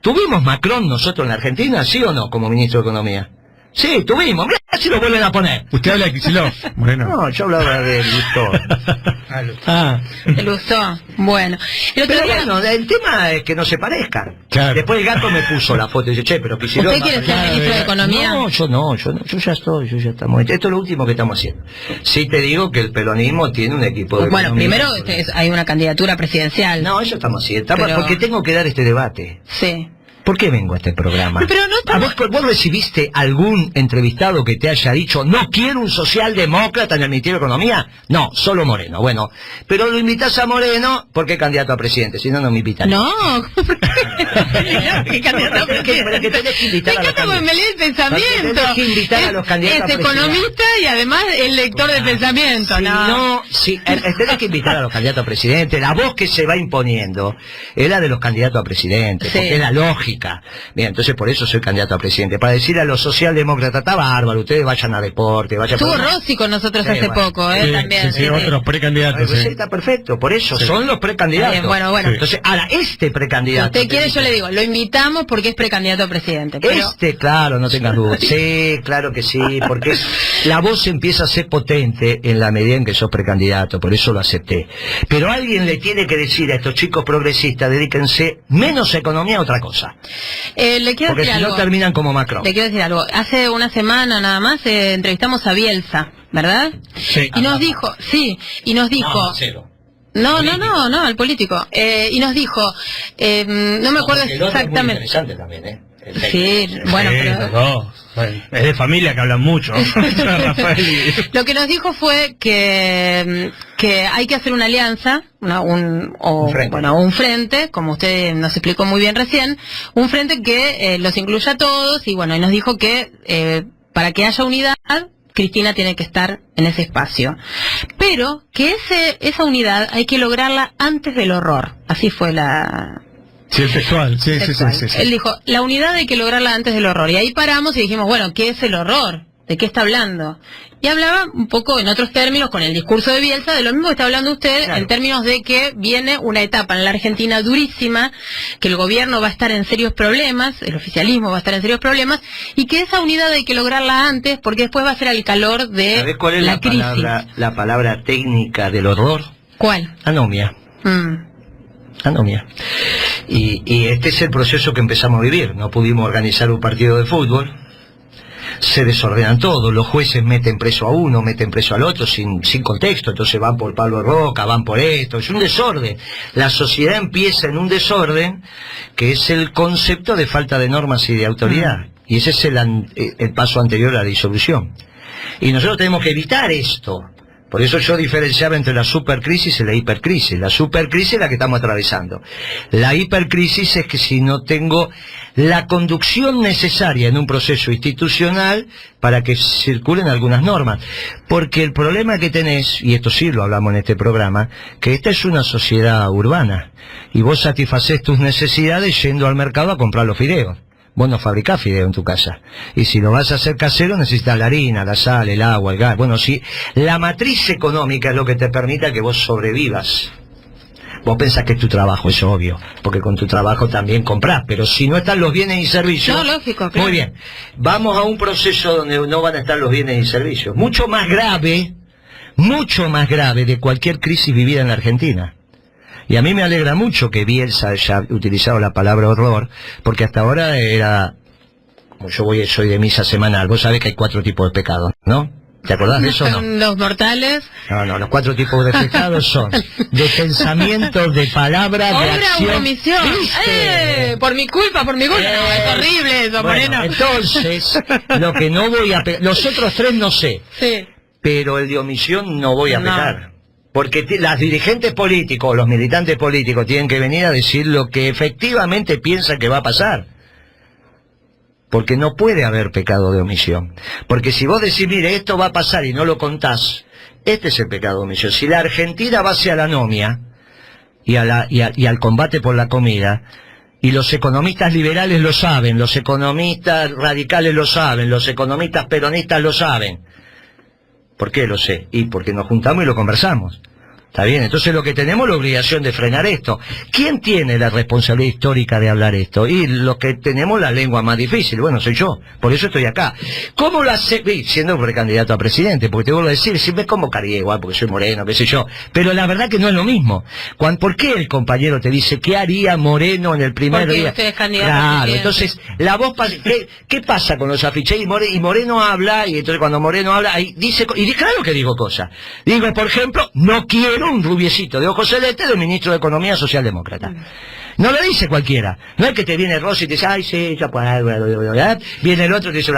¿Tuvimos Macron nosotros en la Argentina, sí o no, como ministro de Economía? Sí, tuvimos. Mirá si lo vuelven a poner. Usted habla de Kicillof, Moreno. No, yo hablaba de Lustó. De Lustó. Bueno. Pero bueno, el tema es que no se parezcan. Claro. Después el gato me puso la foto y dice, che, pero Kicillof... ¿Usted quiere ser ministro de Economía? No, yo ya estoy, yo ya estamos... Esto es lo último que estamos haciendo. Sí te digo que el peronismo tiene un equipo de... Bueno, primero hay una candidatura presidencial. No, eso estamos haciendo. Porque tengo que dar este debate. Sí. ¿Por qué vengo a este programa? Pero no estamos... ¿Vos recibiste algún entrevistado que te haya dicho no quiero un socialdemócrata en el Ministerio de Economía? No, solo Moreno. Bueno, pero lo invitás a Moreno porque es candidato a presidente, si no, no me invitan. No, ¿qué candidato a presidente? Pero que tenés que invitar a los candidatos. Me lee el pensamiento. Tenés que invitar a los candidatos. Es economista y además es lector de pensamiento. Tenés que invitar a los candidatos a presidente. La voz que se va imponiendo es la de los candidatos a presidente, porque es la lógica. Bien, entonces por eso soy candidato a presidente. Para decirle a los socialdemócratas, está bárbaro, ustedes vayan a deporte, vayan... Estuvo Rossi con nosotros hace poco, también. Sí, otros precandidatos. Pues está perfecto, por eso, son los precandidatos. Bueno. Entonces, ahora, este precandidato... Si usted quiere, yo le digo, lo invitamos porque es precandidato a presidente. Pero... claro, no tengas dudas. Sí, claro que sí, porque la voz empieza a ser potente en la medida en que sos precandidato, por eso lo acepté. Pero alguien le tiene que decir a estos chicos progresistas, dedíquense menos a economía a otra cosa. Le quiero porque decir si algo. No terminan como Macron. Le quiero decir algo. Hace una semana nada más entrevistamos a Bielsa, ¿verdad? Sí. Y nos dijo, No, al político. Y nos dijo, no me acuerdo exactamente. Es muy interesante también, Sí, bueno, pero... Es de familia que hablan mucho. Lo que nos dijo fue que hay que hacer una alianza, un frente, como usted nos explicó muy bien recién, un frente que los incluya a todos, y bueno, y nos dijo que para que haya unidad, Cristina tiene que estar en ese espacio. Pero que esa unidad hay que lograrla antes del horror. Así fue la... Sí, el textual. Sí. Él dijo, la unidad hay que lograrla antes del horror. Y ahí paramos y dijimos, bueno, ¿qué es el horror? ¿De qué está hablando? Y hablaba un poco en otros términos, con el discurso de Bielsa, de lo mismo que está hablando usted, claro, en términos de que viene una etapa en la Argentina durísima, que el gobierno va a estar en serios problemas, el oficialismo va a estar en serios problemas, y que esa unidad hay que lograrla antes, porque después va a ser el calor de ¿sabés cuál es la crisis? La palabra técnica del horror? ¿Cuál? Anomia. Anomia. Y este es el proceso que empezamos a vivir. No pudimos organizar un partido de fútbol, se desordenan todos, los jueces meten preso a uno, meten preso al otro sin contexto, entonces van por Pablo Roca, van por esto, es un desorden. La sociedad empieza en un desorden que es el concepto de falta de normas y de autoridad, y ese es el paso anterior a la disolución. Y nosotros tenemos que evitar esto. Por eso yo diferenciaba entre la supercrisis y la hipercrisis. La supercrisis es la que estamos atravesando. La hipercrisis es que si no tengo la conducción necesaria en un proceso institucional para que circulen algunas normas. Porque el problema que tenés, y esto sí lo hablamos en este programa, que esta es una sociedad urbana. Y vos satisfacés tus necesidades yendo al mercado a comprar los fideos. Vos no fabricás fideo en tu casa. Y si lo vas a hacer casero, necesitas la harina, la sal, el agua, el gas. Bueno, si la matriz económica es lo que te permita que vos sobrevivas. Vos pensás que es tu trabajo, es obvio, porque con tu trabajo también comprás, pero si no están los bienes y servicios... No, lógico, claro. Muy bien. Vamos a un proceso donde no van a estar los bienes y servicios. Mucho más grave de cualquier crisis vivida en la Argentina. Y a mí me alegra mucho que Bielsa haya utilizado la palabra horror, porque hasta ahora era, como yo soy de misa semanal, vos sabés que hay 4 tipos de pecados, ¿no? ¿Te acordás de eso o no? Los mortales. No, los 4 tipos de pecados son de pensamiento, de palabra, de acción. Omisión. Por mi culpa, no, es horrible eso, bueno, Moreno. Entonces, lo que no voy a pecar, los otros 3 no sé, sí, pero el de omisión no voy a pecar. Porque las dirigentes políticos, los militantes políticos tienen que venir a decir lo que efectivamente piensan que va a pasar. Porque no puede haber pecado de omisión. Porque si vos decís, mire, esto va a pasar y no lo contás, este es el pecado de omisión. Si la Argentina va hacia la anomia y al combate por la comida, y los economistas liberales lo saben, los economistas radicales lo saben, los economistas peronistas lo saben, ¿Por qué lo sé? Y porque nos juntamos y lo conversamos. Está bien, entonces lo que tenemos es la obligación de frenar esto. ¿Quién tiene la responsabilidad histórica de hablar esto? Y los que tenemos la lengua más difícil, bueno, soy yo, por eso estoy acá. ¿Cómo lo hace? Siendo precandidato a presidente, porque te vuelvo a decir, si me convocaría igual, porque soy moreno, qué sé yo, pero la verdad que no es lo mismo. ¿Por qué el compañero te dice qué haría Moreno en el primer porque día? Usted es candidato. Claro, entonces, la voz, ¿qué pasa con los afiches? Y Moreno habla, y entonces cuando Moreno habla, ahí dice, y claro que digo cosas. Digo, por ejemplo, no quiero un rubiecito de ojos celestes de ministro de Economía socialdemócrata. No lo dice cualquiera. No es que te viene Rossi y te dice, ay, sí, ya pues, viene el otro y te dice,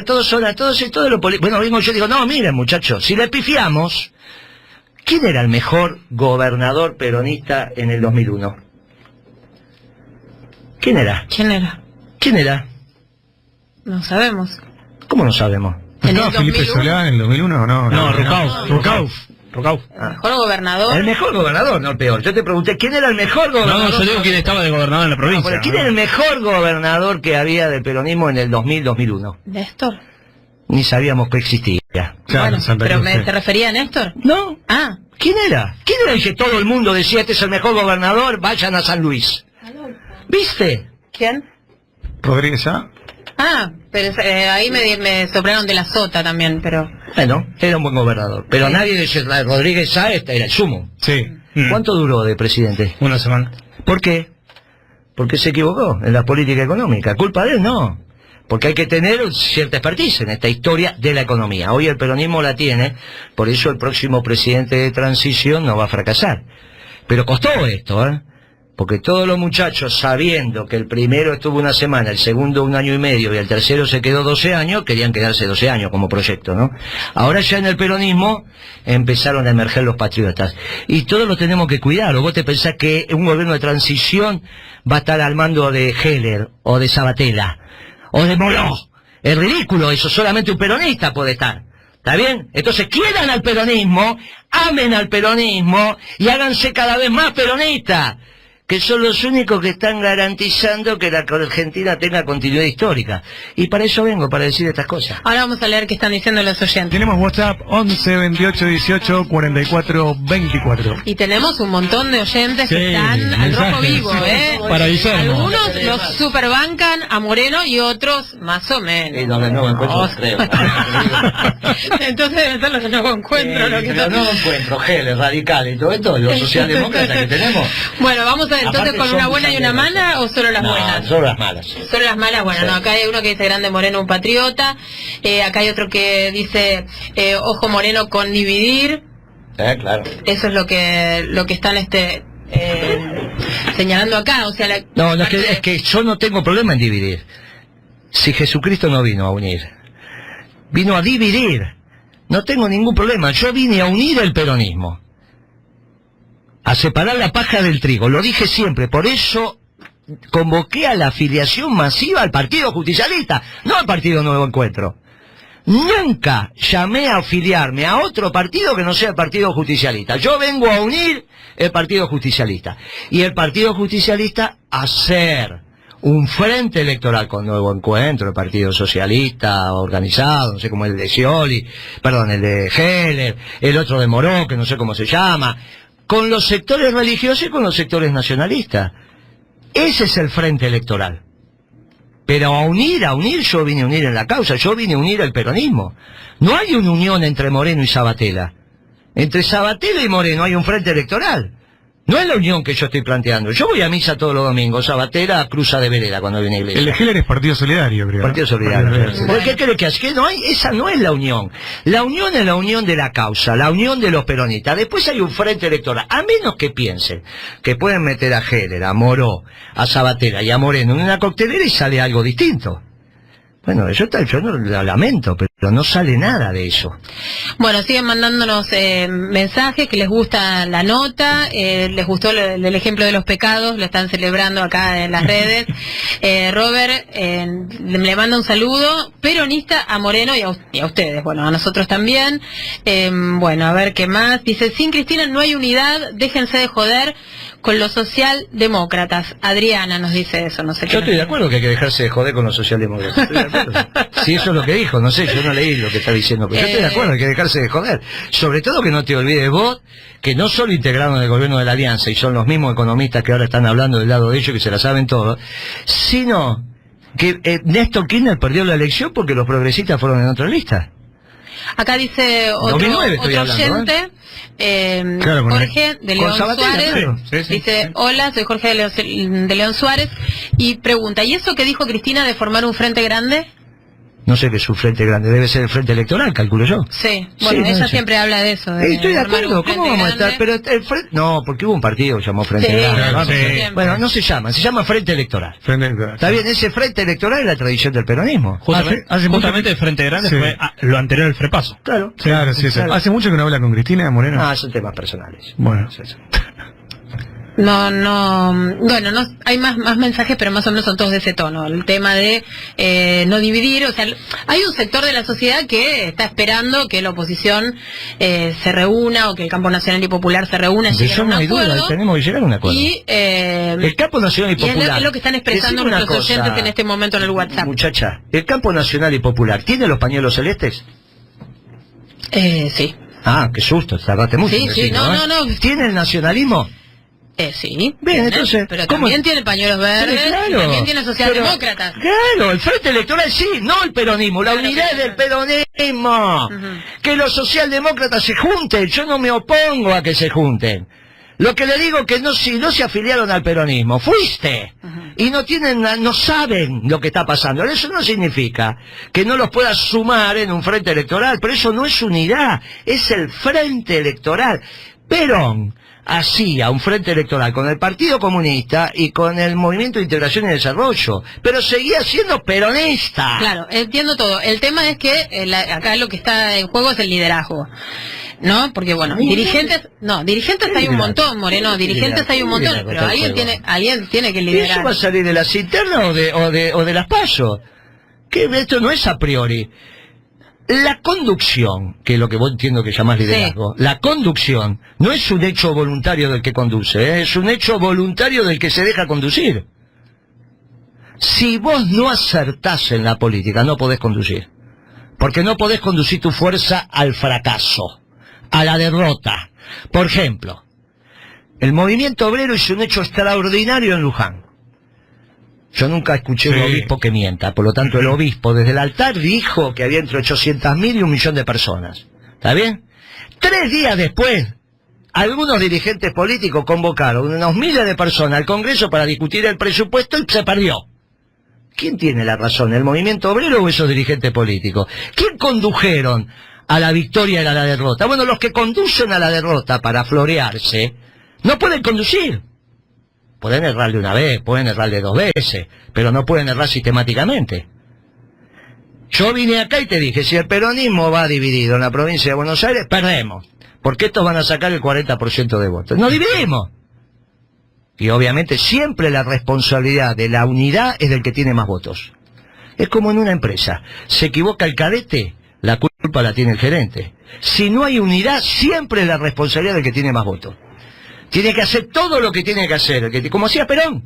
todos lo político. Bueno, vengo yo y digo, no, miren, muchachos, si le pifiamos, ¿quién era el mejor gobernador peronista en el 2001? ¿Quién era? ¿Quién era? No sabemos. ¿Cómo no sabemos? ¿Estaba Felipe Solá en el 2001 o no? No, Rucauf. El mejor gobernador. El mejor gobernador, no el peor. Yo te pregunté, ¿quién era el mejor gobernador? No, yo digo quién estaba de gobernador en la provincia. ¿Quién era el mejor gobernador que había del peronismo en el 2000-2001? Néstor. Ni sabíamos que existía. Claro, bueno, pero ¿te refería a Néstor? No. Ah. ¿Quién era? ¿Quién era el que todo el mundo decía, este es el mejor gobernador, vayan a San Luis? ¿Viste? ¿Quién? Rodríguez Sá. Ah, pero ahí me soplaron de la sota también, pero... Bueno, era un buen gobernador. Pero sí. Nadie dice, Rodríguez Sá era el sumo. Sí. ¿Cuánto duró de presidente? Una semana. ¿Por qué? Porque se equivocó en la política económica. ¿Culpa de él? No. Porque hay que tener cierta expertise en esta historia de la economía. Hoy el peronismo la tiene, por eso el próximo presidente de transición no va a fracasar. Pero costó esto, ¿eh? Porque todos los muchachos, sabiendo que el primero estuvo una semana, el segundo 1 año y medio y el tercero se quedó 12 años, querían quedarse 12 años como proyecto, ¿no? Ahora ya en el peronismo empezaron a emerger los patriotas. Y todos lo tenemos que cuidar. ¿O vos te pensás que un gobierno de transición va a estar al mando de Heller o de Sabatella o de Moló? Es ridículo eso, solamente un peronista puede estar. ¿Está bien? Entonces quieran al peronismo, amen al peronismo y háganse cada vez más peronistas, que son los únicos que están garantizando que la Argentina tenga continuidad histórica. Y para eso vengo, para decir estas cosas. Ahora vamos a leer qué están diciendo los oyentes. Tenemos WhatsApp 11 28 18 44 24. Y tenemos un montón de oyentes que están al rojo vivo, ¿eh? Para avisarnos. Algunos los superbancan a Moreno y otros más o menos. Y los de Nuevo Encuentro, creo. Entonces deben ser los de Nuevo Encuentro. Los Nuevo Encuentro, Geles, radicales y todo esto, los socialdemócratas que tenemos. Bueno, vamos a ver, entonces, ¿con una buena y una mala o solo las buenas? Solo las malas. Solo las malas, bueno, sí. No, acá hay uno que dice Grande Moreno, un patriota. Acá hay otro que dice ojo Moreno con dividir. Claro. Eso es lo que están señalando acá, o sea... No, es que yo no tengo problema en dividir. Si Jesucristo no vino a unir, vino a dividir. No tengo ningún problema, yo vine a unir el peronismo, a separar la paja del trigo, lo dije siempre, por eso convoqué a la afiliación masiva al Partido Justicialista, no al Partido Nuevo Encuentro. Nunca llamé a afiliarme a otro partido que no sea el Partido Justicialista. Yo vengo a unir el Partido Justicialista. Y el Partido Justicialista a hacer un frente electoral con Nuevo Encuentro, el Partido Socialista organizado, no sé cómo el de Scioli, perdón, el de Heller, el otro de Moró, que no sé cómo se llama, con los sectores religiosos y con los sectores nacionalistas. Ese es el frente electoral. Pero a unir, yo vine a unir en la causa, yo vine a unir el peronismo. No hay una unión entre Moreno y Sabatella. Entre Sabatella y Moreno hay un frente electoral. No es la unión que yo estoy planteando. Yo voy a misa todos los domingos, Sabatella cruza de vereda cuando viene a la iglesia. El de Heller es Partido Solidario, creo. Partido Solidario. ¿Por qué cree que es? Que no hay, esa no es la unión. La unión es la unión de la causa, la unión de los peronistas. Después hay un frente electoral. A menos que piensen que pueden meter a Heller, a Moró, a Sabatella y a Moreno en una coctelera y sale algo distinto. Bueno, yo no lo lamento, pero no sale nada de eso. Bueno, siguen mandándonos mensajes que les gusta la nota, les gustó el ejemplo de los pecados, lo están celebrando acá en las redes. Robert le manda un saludo peronista a Moreno y a ustedes, bueno, a nosotros también. Bueno, a ver qué más. Dice, sin Cristina no hay unidad, déjense de joder con los socialdemócratas. Adriana nos dice eso, no sé qué. Yo estoy de acuerdo que hay que dejarse de joder con los socialdemócratas. Estoy de acuerdo. Si eso es lo que dijo, no sé, yo no leí lo que está diciendo, pero yo estoy de acuerdo, hay que dejarse de joder. Sobre todo que no te olvides vos, que no solo integraron el gobierno de la Alianza y son los mismos economistas que ahora están hablando del lado de ellos, que se la saben todo, sino que Néstor Kirchner perdió la elección porque los progresistas fueron en otra lista. Acá dice otro oyente, claro, Jorge de León Suárez, claro. Dice, hola, soy Jorge de León Suárez, y pregunta, ¿y eso que dijo Cristina de formar un frente grande? No sé qué es un frente grande, debe ser el frente electoral, calculo yo. Sí, bueno, ella siempre habla de eso. Estoy de acuerdo, ¿cómo vamos a estar? Pero el frente... No, porque hubo un partido que llamó Frente Grande. Sí. Bueno, no se llama Frente Electoral. Frente Electoral. Está bien, ese Frente Electoral es la tradición del peronismo. Justamente el Frente Grande fue lo anterior al Frepaso. Claro. Claro, sí. ¿Hace mucho que no habla con Cristina Moreno? Ah, son temas personales. Bueno. Bueno, no hay más mensajes, pero más o menos son todos de ese tono. El tema de no dividir, o sea, hay un sector de la sociedad que está esperando que la oposición se reúna, o que el campo nacional y popular se reúna, de eso no hay duda, tenemos que llegar a un acuerdo. Y el campo nacional y popular es lo que están expresando nuestros oyentes en este momento en el WhatsApp. Muchacha, ¿el campo nacional y popular tiene los pañuelos celestes? Sí. Ah, qué susto, tardaste mucho. Sí, no. ¿Tiene el nacionalismo? Sí. Bien, entonces, pero también tiene pañuelos verdes, claro, y también tiene socialdemócratas. Claro, el frente electoral sí, no el peronismo, la unidad del peronismo. Que los socialdemócratas se junten, yo no me opongo a que se junten. Lo que le digo que no, si no se afiliaron al peronismo, fuiste, y no saben lo que está pasando. Eso no significa que no los puedas sumar en un frente electoral, pero eso no es unidad, es el frente electoral. Perón hacía un frente electoral con el Partido Comunista y con el Movimiento de Integración y Desarrollo, pero seguía siendo peronista. Claro, entiendo todo. El tema es que acá lo que está en juego es el liderazgo, ¿no? Porque bueno, dirigentes hay un montón, Moreno, dirigentes hay un montón, pero alguien tiene que liderar. ¿Eso va a salir de las internas o de las PASO? Que esto no es a priori. La conducción, que es lo que vos entiendo que llamás liderazgo, la conducción no es un hecho voluntario del que conduce, es un hecho voluntario del que se deja conducir. Si vos no acertás en la política, no podés conducir. Porque no podés conducir tu fuerza al fracaso, a la derrota. Por ejemplo, el movimiento obrero hizo un hecho extraordinario en Luján. Yo nunca escuché un obispo que mienta, por lo tanto el obispo desde el altar dijo que había entre 800.000 y 1 millón de personas. ¿Está bien? 3 días después, algunos dirigentes políticos convocaron unos miles de personas al Congreso para discutir el presupuesto y se perdió. ¿Quién tiene la razón, el movimiento obrero o esos dirigentes políticos? ¿Quién condujeron a la victoria y a la derrota? Bueno, los que conducen a la derrota para florearse no pueden conducir. Pueden errar de una vez, pueden errar de 2 veces, pero no pueden errar sistemáticamente. Yo vine acá y te dije, si el peronismo va dividido en la provincia de Buenos Aires, perdemos, porque estos van a sacar el 40% de votos. ¡Nos dividimos! Y obviamente siempre la responsabilidad de la unidad es del que tiene más votos. Es como en una empresa. Se equivoca el cadete, la culpa la tiene el gerente. Si no hay unidad, siempre es la responsabilidad del que tiene más votos. Tiene que hacer todo lo que tiene que hacer, como hacía Perón.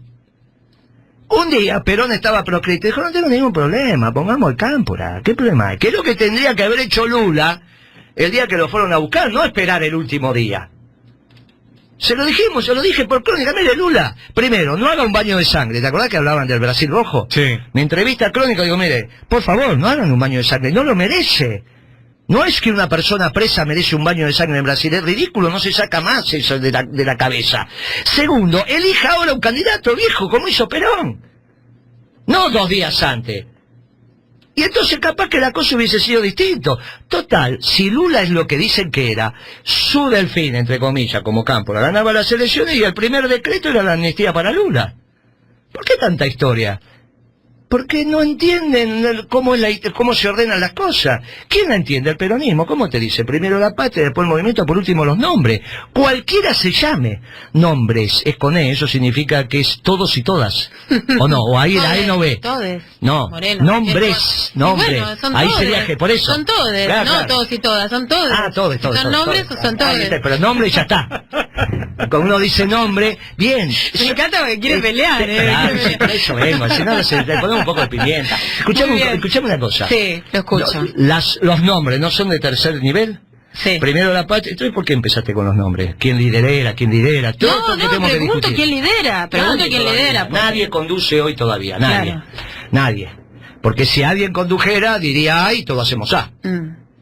Un día Perón estaba proscrito y dijo, no tengo ningún problema, pongamos el cámpora. ¿Qué problema hay? ¿Qué es lo que tendría que haber hecho Lula el día que lo fueron a buscar? No esperar el último día. Se lo dije por crónica. Mire, Lula, primero, no haga un baño de sangre. ¿Te acordás que hablaban del Brasil rojo? Sí. Mi entrevista crónica, digo, mire, por favor, no hagan un baño de sangre, no lo merece. No es que una persona presa merece un baño de sangre en Brasil, es ridículo, no se saca más eso de la cabeza. Segundo, elija ahora un candidato viejo, como hizo Perón. No 2 días antes. Y entonces capaz que la cosa hubiese sido distinto. Total, si Lula es lo que dicen que era, su delfín, entre comillas, como Cámpora, ganaba las elecciones y el primer decreto era la amnistía para Lula. ¿Por qué tanta historia? porque no entienden cómo se ordenan las cosas. ¿Quién la entiende? El peronismo. ¿Cómo te dice? Primero la patria, después el movimiento, por último los nombres. Cualquiera se llame. Nombres, es con E, eso significa que es todos y todas. ¿O no? ¿O ahí la E no ve? Todes. No, Moreno, nombres. Bueno, son ahí todes. sería que por eso. Son todes, claro, no claro. todos y todas, son todes. Ah, todos. ¿Son nombres o son todes? Pero nombre ya está. Cuando uno dice nombre, bien. Me encanta porque quiere pelear, Claro, sí, por eso vengo, si no, le ponemos un poco de pimienta. Escuchame una cosa. Sí, lo escucho. Los nombres no son de tercer nivel. Sí. Primero la patria. Entonces, ¿por qué empezaste con los nombres? ¿Quién lidera? Todo pregunto quién lidera. Nadie conduce hoy todavía, nadie. Claro. Nadie. Porque si alguien condujera, diría A y todos hacemos A.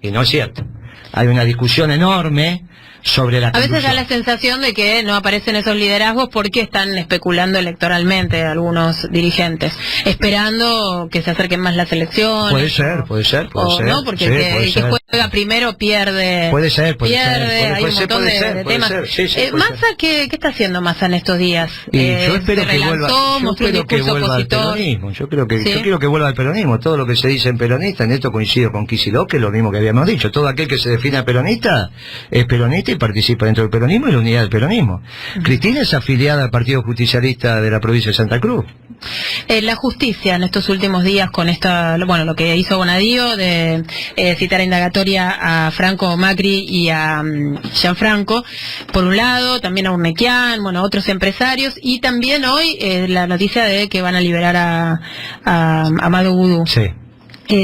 Y no es cierto. Hay una discusión enorme sobre la conducción. A veces da la sensación de que no aparecen esos liderazgos porque están especulando electoralmente algunos dirigentes, esperando que se acerquen más las elecciones. Puede ser. No, porque el que juega primero pierde. Puede ser. Hay un montón de temas. Massa, ¿qué está haciendo Massa en estos días? Yo espero que vuelva al peronismo. Yo quiero que vuelva al peronismo. Todo lo que se dice en peronista, en esto coincido con Kicillof, que es lo mismo que habíamos dicho. Todo aquel que se defina peronista es peronista y participa dentro del peronismo y la unidad del peronismo. Cristina es afiliada al Partido Justicialista de la provincia de Santa Cruz. La justicia en estos últimos días con lo que hizo Bonadío de citar a indagatoria a Franco Macri y a Gianfranco, por un lado, también a Urnequian, a otros empresarios, y también hoy la noticia de que van a liberar a Amado Vudú. Sí.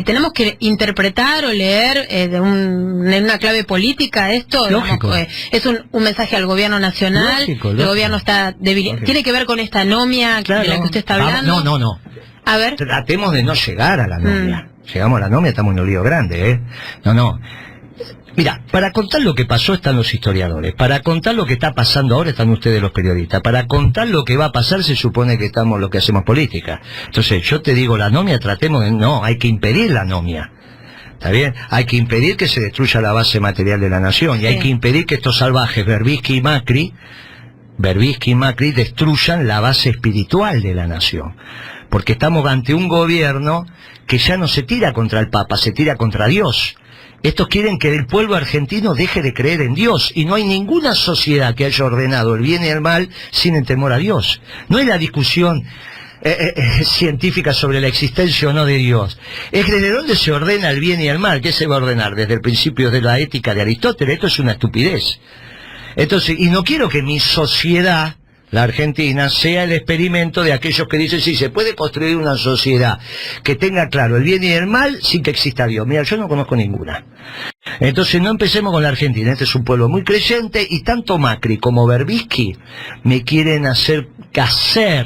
¿Tenemos que interpretar o leer en una clave política esto? Lógico. ¿Es un mensaje al gobierno nacional? Lógico. El gobierno está debilitado. ¿Tiene que ver con esta anomia de la que usted está hablando? No. A ver. Tratemos de no llegar a la anomia. Llegamos a la anomia, estamos en un lío grande, ¿eh? No. Mira, para contar lo que pasó están los historiadores, para contar lo que está pasando ahora están ustedes los periodistas, para contar lo que va a pasar se supone que estamos los que hacemos política. Entonces yo te digo la anomia, hay que impedir la anomia. ¿Está bien? Hay que impedir que se destruya la base material de la nación, y hay que impedir que estos salvajes, Berbisky y Macri, destruyan la base espiritual de la nación. Porque estamos ante un gobierno que ya no se tira contra el Papa, se tira contra Dios. Estos quieren que el pueblo argentino deje de creer en Dios, y no hay ninguna sociedad que haya ordenado el bien y el mal sin el temor a Dios. No es la discusión científica sobre la existencia o no de Dios. Es desde dónde se ordena el bien y el mal. ¿Qué se va a ordenar? Desde el principio de la ética de Aristóteles. Esto es una estupidez. Entonces, y no quiero que mi sociedad, la Argentina, sea el experimento de aquellos que dicen, sí, se puede construir una sociedad que tenga claro el bien y el mal sin que exista Dios. Mira, yo no conozco ninguna. Entonces no empecemos con la Argentina. Este es un pueblo muy creyente, y tanto Macri como Berbisky me quieren hacer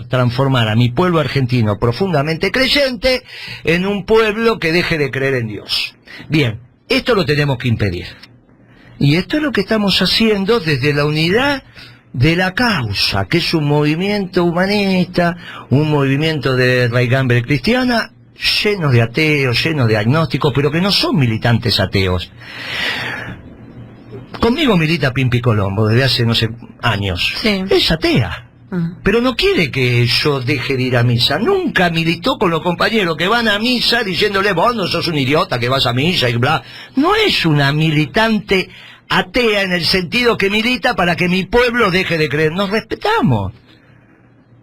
transformar a mi pueblo argentino profundamente creyente en un pueblo que deje de creer en Dios. Bien, esto lo tenemos que impedir. Y esto es lo que estamos haciendo desde la unidad de la causa, que es un movimiento humanista, un movimiento de raigambre cristiana, lleno de ateos, lleno de agnósticos, pero que no son militantes ateos. Conmigo milita Pimpi Colombo desde hace, no sé, años. Sí. Es atea. Pero no quiere que yo deje de ir a misa. Nunca militó con los compañeros que van a misa diciéndole, vos no sos un idiota que vas a misa y bla. No es una militante atea en el sentido que milita para que mi pueblo deje de creer. Nos respetamos.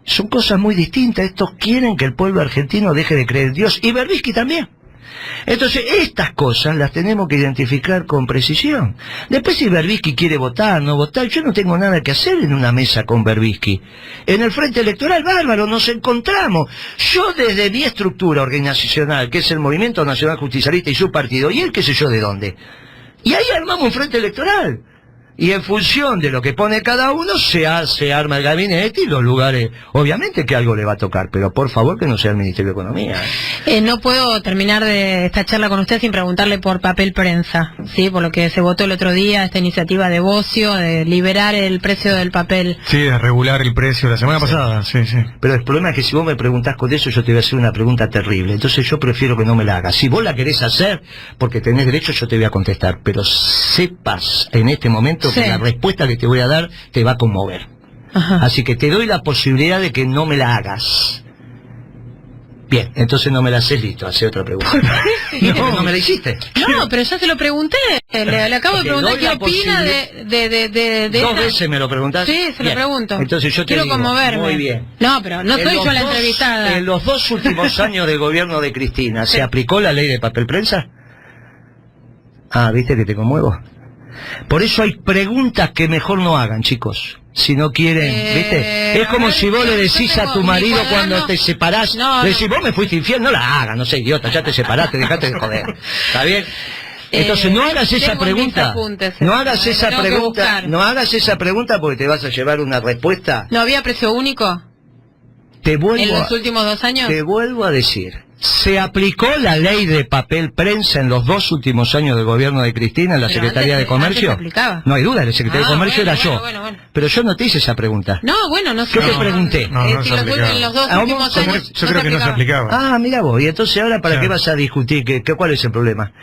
Son cosas muy distintas. Estos quieren que el pueblo argentino deje de creer en Dios, y Berbisky también. Entonces estas cosas las tenemos que identificar con precisión. Después, si Berbisky quiere votar, no votar, yo no tengo nada que hacer en una mesa con Berbisky. En el frente electoral, bárbaro, nos encontramos. Yo desde mi estructura organizacional, que es el Movimiento Nacional Justicialista y su partido, y él qué sé yo de dónde. Y ahí armamos un frente electoral. Y en función de lo que pone cada uno, se arma el gabinete y los lugares. Obviamente que algo le va a tocar, pero por favor que no sea el Ministerio de Economía. No puedo terminar de esta charla con usted sin preguntarle por papel prensa, ¿sí? Por lo que se votó el otro día, esta iniciativa de Bocio, de liberar el precio del papel. Sí, de regular el precio la semana pasada, sí. Pero el problema es que si vos me preguntás con eso, yo te voy a hacer una pregunta terrible. Entonces yo prefiero que no me la hagas. Si vos la querés hacer, porque tenés derecho, yo te voy a contestar. Pero sepas en este momento que la respuesta que te voy a dar te va a conmover. Ajá. Así que te doy la posibilidad de que no me la hagas. Bien, entonces no me la haces, listo, hace otra pregunta. No me la hiciste. No, pero ya se lo pregunté. Le acabo de preguntar qué opina de 2 veces me lo preguntaste. Sí, se lo pregunto. Entonces yo te quiero digo, conmoverme. muy bien. No, pero no soy yo la entrevistada. En los 2 últimos años de gobierno de Cristina, ¿se aplicó la ley de papel prensa? Ah, ¿viste que te conmuevo? Por eso hay preguntas que mejor no hagan, chicos. Si no quieren, ¿viste? Es como si vos le decís a tu marido cuando te separás, le decís, vos me fuiste infiel, no la hagas, no sé, idiota, ya te separaste, dejate de joder. ¿Está bien? Entonces no hagas esa pregunta, no hagas esa pregunta, no hagas esa pregunta porque te vas a llevar una respuesta. ¿No había precio único? ¿En los últimos 2 años? Te vuelvo a decir, ¿se aplicó la ley de papel prensa en los 2 últimos años del gobierno de Cristina en la Secretaría de Comercio? No hay duda, el secretario de Comercio era yo. Pero yo no te hice esa pregunta. No, bueno, no sé. Yo te pregunté. En los 2 últimos años yo creo que no se aplicaba. Ah, mira vos, y entonces ahora ¿para qué vas a discutir? ¿Cuál es el problema?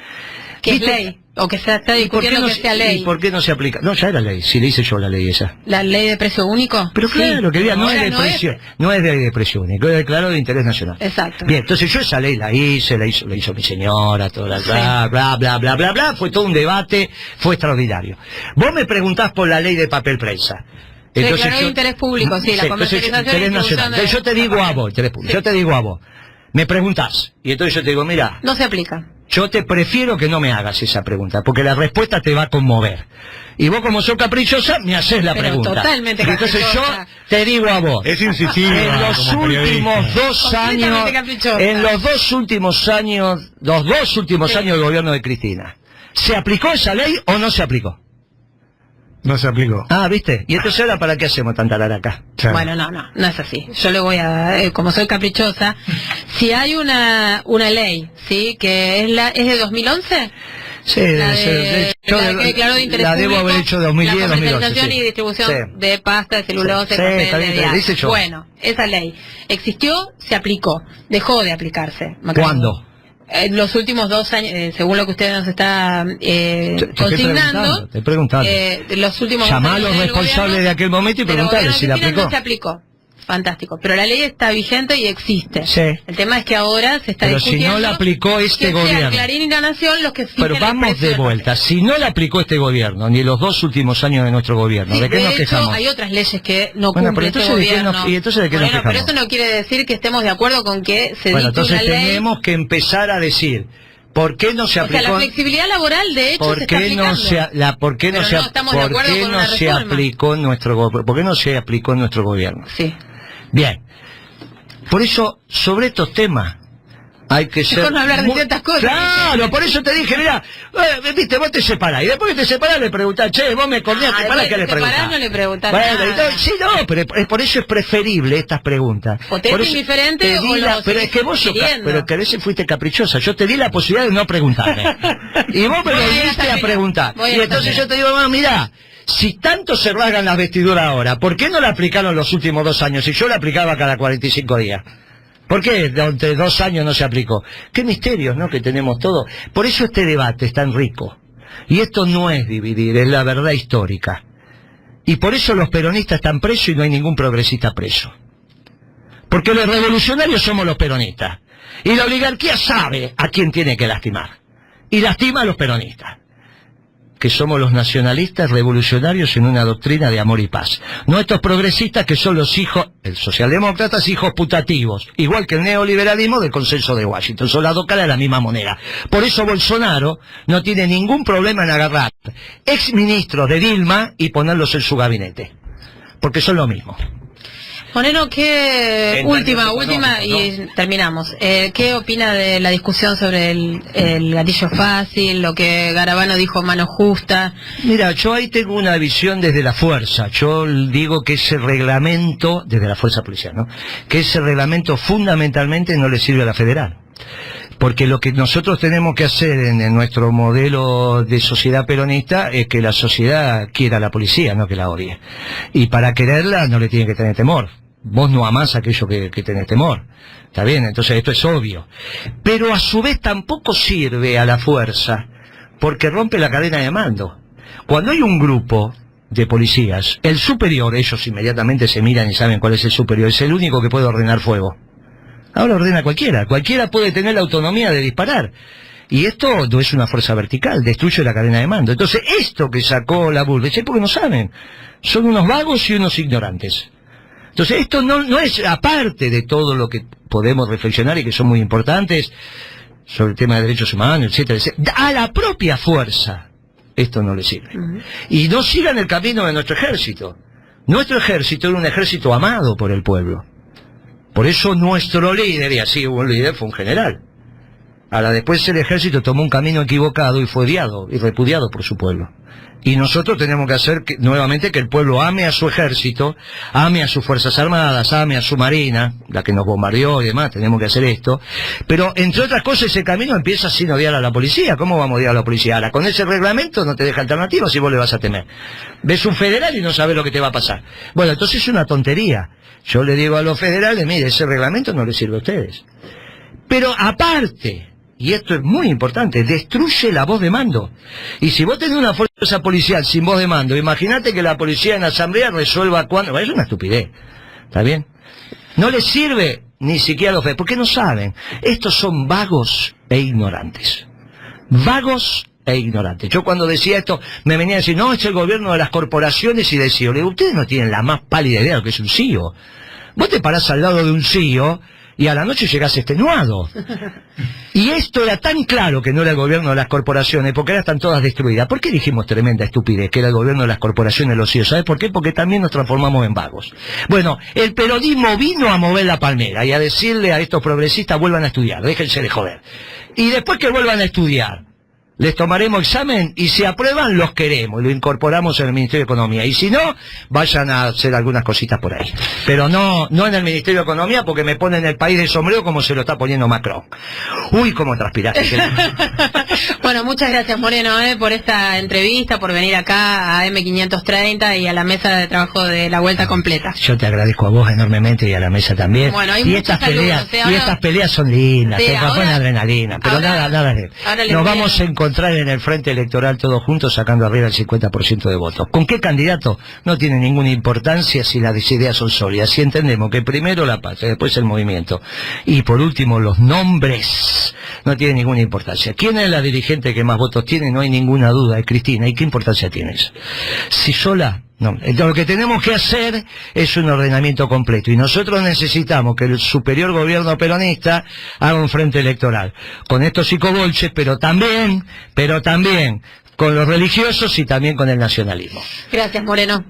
¿Qué es ley? O que se está discutiendo que sea ley. ¿Y por qué no se aplica? No, ya era ley, si le hice yo la ley esa. ¿La ley de precio único? Pero claro, querida, no es de precio, no es de ley de precio único, es declarado de interés nacional. Exacto. Bien, entonces yo esa ley la hice, la hizo mi señora, toda la bla, fue todo un debate, fue extraordinario. Vos me preguntás por la ley de papel prensa. Entonces declarado de interés público, sí, la comercialización interés nacional. Entonces yo te digo a vos, interés público, yo te digo a vos, me preguntás, y entonces yo te digo, mira, no se aplica. Yo te prefiero que no me hagas esa pregunta, porque la respuesta te va a conmover. Y vos, como sos caprichosa, me haces la pregunta. Totalmente caprichosa. Entonces yo te digo a vos. Es insistir. En los últimos 2 años, en los 2 últimos años, los 2 últimos años del gobierno de Cristina, ¿se aplicó esa ley o no se aplicó? No se aplicó. Ah, ¿viste? Y entonces ahora ¿para qué hacemos tanta laraca? Claro. Bueno, no es así. Yo le voy a, como soy caprichosa, si hay una ley, ¿sí? Que es de 2011. Sí, la que declaró de interés la debo haber hecho de 2010, la 2011. comercialización y distribución de pasta, de celulosa, de papel, Bueno, esa ley existió, se aplicó, dejó de aplicarse. ¿Cuándo? En los últimos 2 años, según lo que usted nos está consignando, te preguntando. Los últimos llamá a los responsables de aquel momento y preguntarle si la aplicó. No se aplicó. Fantástico, pero la ley está vigente y existe. Sí. El tema es que ahora se está discutiendo. Pero si no la aplicó este gobierno. Clarín y La Nación los que pero vamos de vuelta. Si no la aplicó este gobierno, ni los 2 últimos años de nuestro gobierno, sí, ¿de qué nos quejamos? Hay otras leyes que no cumple este gobierno. ¿Y entonces de qué nos quejamos? Pero eso no quiere decir que estemos de acuerdo con que se dicte entonces una ley. Tenemos que empezar a decir. ¿Por qué no se aplicó? O sea, la flexibilidad laboral, de hecho, se está aplicando. ¿Por qué no se aplicó en nuestro gobierno? Sí. Bien. Por eso, sobre estos temas, hay que ser... Mejor no hablar de ciertas cosas. Claro, por eso te dije, mirá, viste, vos te separás, y después que te separás le preguntás, che, vos me corneaste, ¿para qué le preguntás? No le preguntás sí, no, pero por eso es preferible estas preguntas. O te es indiferente o lo pero es que vos pero que a veces fuiste caprichosa, yo te di la posibilidad de no preguntarme. Y vos me lo diste a preguntar. Y entonces yo te digo, bueno, mirá, si tanto se rasgan las vestiduras ahora, ¿por qué no la aplicaron los últimos 2 años? Si yo la aplicaba cada 45 días. ¿Por qué durante 2 años no se aplicó? Qué misterios, ¿no? Que tenemos todo. Por eso este debate es tan rico. Y esto no es dividir, es la verdad histórica. Y por eso los peronistas están presos y no hay ningún progresista preso. Porque los revolucionarios somos los peronistas. Y la oligarquía sabe a quién tiene que lastimar. Y lastima a los peronistas. Que somos los nacionalistas revolucionarios en una doctrina de amor y paz. No estos progresistas que son los hijos, el socialdemócratas, hijos putativos, igual que el neoliberalismo del consenso de Washington, son las 2 caras de la misma moneda. Por eso Bolsonaro no tiene ningún problema en agarrar exministros de Dilma y ponerlos en su gabinete, porque son lo mismo. Moreno, ¿qué última y terminamos? ¿Qué opina de la discusión sobre el gatillo fácil, lo que Garabano dijo mano justa? Mira, yo ahí tengo una visión desde la fuerza. Yo digo que ese reglamento, desde la fuerza policial, ¿no? Que ese reglamento fundamentalmente no le sirve a la federal. Porque lo que nosotros tenemos que hacer en nuestro modelo de sociedad peronista es que la sociedad quiera a la policía, no que la odie. Y para quererla no le tiene que tener temor. Vos no amás aquello que tenés temor. ¿Está bien? Entonces esto es obvio. Pero a su vez tampoco sirve a la fuerza, porque rompe la cadena de mando. Cuando hay un grupo de policías, el superior, ellos inmediatamente se miran y saben cuál es el superior, es el único que puede ordenar fuego. Ahora ordena cualquiera puede tener la autonomía de disparar. Y esto no es una fuerza vertical, destruye la cadena de mando. Entonces, esto que sacó la Bullrich es porque no saben. Son unos vagos y unos ignorantes. Entonces, esto no es aparte de todo lo que podemos reflexionar y que son muy importantes sobre el tema de derechos humanos, etcétera, etcétera. A la propia fuerza, esto no le sirve. Y no sigan el camino de nuestro ejército. Nuestro ejército era un ejército amado por el pueblo. Por eso nuestro líder, y así hubo un líder, fue un general. Ahora después el ejército tomó un camino equivocado y fue odiado y repudiado por su pueblo. Y nosotros tenemos que hacer nuevamente que el pueblo ame a su ejército, ame a sus fuerzas armadas, ame a su marina, la que nos bombardeó y demás, tenemos que hacer esto. Pero entre otras cosas ese camino empieza sin odiar a la policía. ¿Cómo vamos a odiar a la policía? Ahora con ese reglamento no te deja alternativa si vos le vas a temer. Ves un federal y no sabes lo que te va a pasar. Bueno, entonces es una tontería. Yo le digo a los federales, mire, ese reglamento no les sirve a ustedes. Pero aparte, y esto es muy importante, destruye la voz de mando. Y si vos tenés una fuerza policial sin voz de mando, imagínate que la policía en la asamblea resuelva cuándo. Es una estupidez. ¿Está bien? No les sirve ni siquiera a los federales, porque no saben. Estos son vagos e ignorantes. Vagos e ignorantes. Yo cuando decía esto, me venía a decir, no, es el gobierno de las corporaciones y de CEO. Le digo, ustedes no tienen la más pálida idea de lo que es un CEO. Vos te parás al lado de un CEO y a la noche llegás extenuado. Y esto era tan claro que no era el gobierno de las corporaciones, porque ahora están todas destruidas. ¿Por qué dijimos tremenda estupidez que era el gobierno de las corporaciones los CEOs? ¿Sabes por qué? Porque también nos transformamos en vagos. Bueno, el peronismo vino a mover la palmera y a decirle a estos progresistas, vuelvan a estudiar, déjense de joder. Y después que vuelvan a estudiar, les tomaremos examen y si aprueban, los queremos, lo incorporamos en el Ministerio de Economía. Y si no, vayan a hacer algunas cositas por ahí. Pero no en el Ministerio de Economía, porque me ponen el país de sombrero como se lo está poniendo Macron. Uy, cómo transpiraste. Bueno, muchas gracias, Moreno, por esta entrevista, por venir acá a M530 y a la mesa de trabajo de La Vuelta Completa. Yo te agradezco a vos enormemente y a la mesa también. Bueno, hay y estas saludos, peleas, y estas peleas son lindas, buena adrenalina, pero nada. Nos vamos a encontrar en el frente electoral todos juntos sacando arriba el 50% de votos. ¿Con qué candidato? No tiene ninguna importancia si las ideas son sólidas. Si entendemos que primero la patria, después el movimiento y por último los nombres, no tiene ninguna importancia. ¿Quién es la dirigente que más votos tiene? No hay ninguna duda, es Cristina. ¿Y qué importancia tiene eso? Si sola... No, lo que tenemos que hacer es un ordenamiento completo y nosotros necesitamos que el superior gobierno peronista haga un frente electoral con estos psicobolches, pero también con los religiosos y también con el nacionalismo. Gracias, Moreno.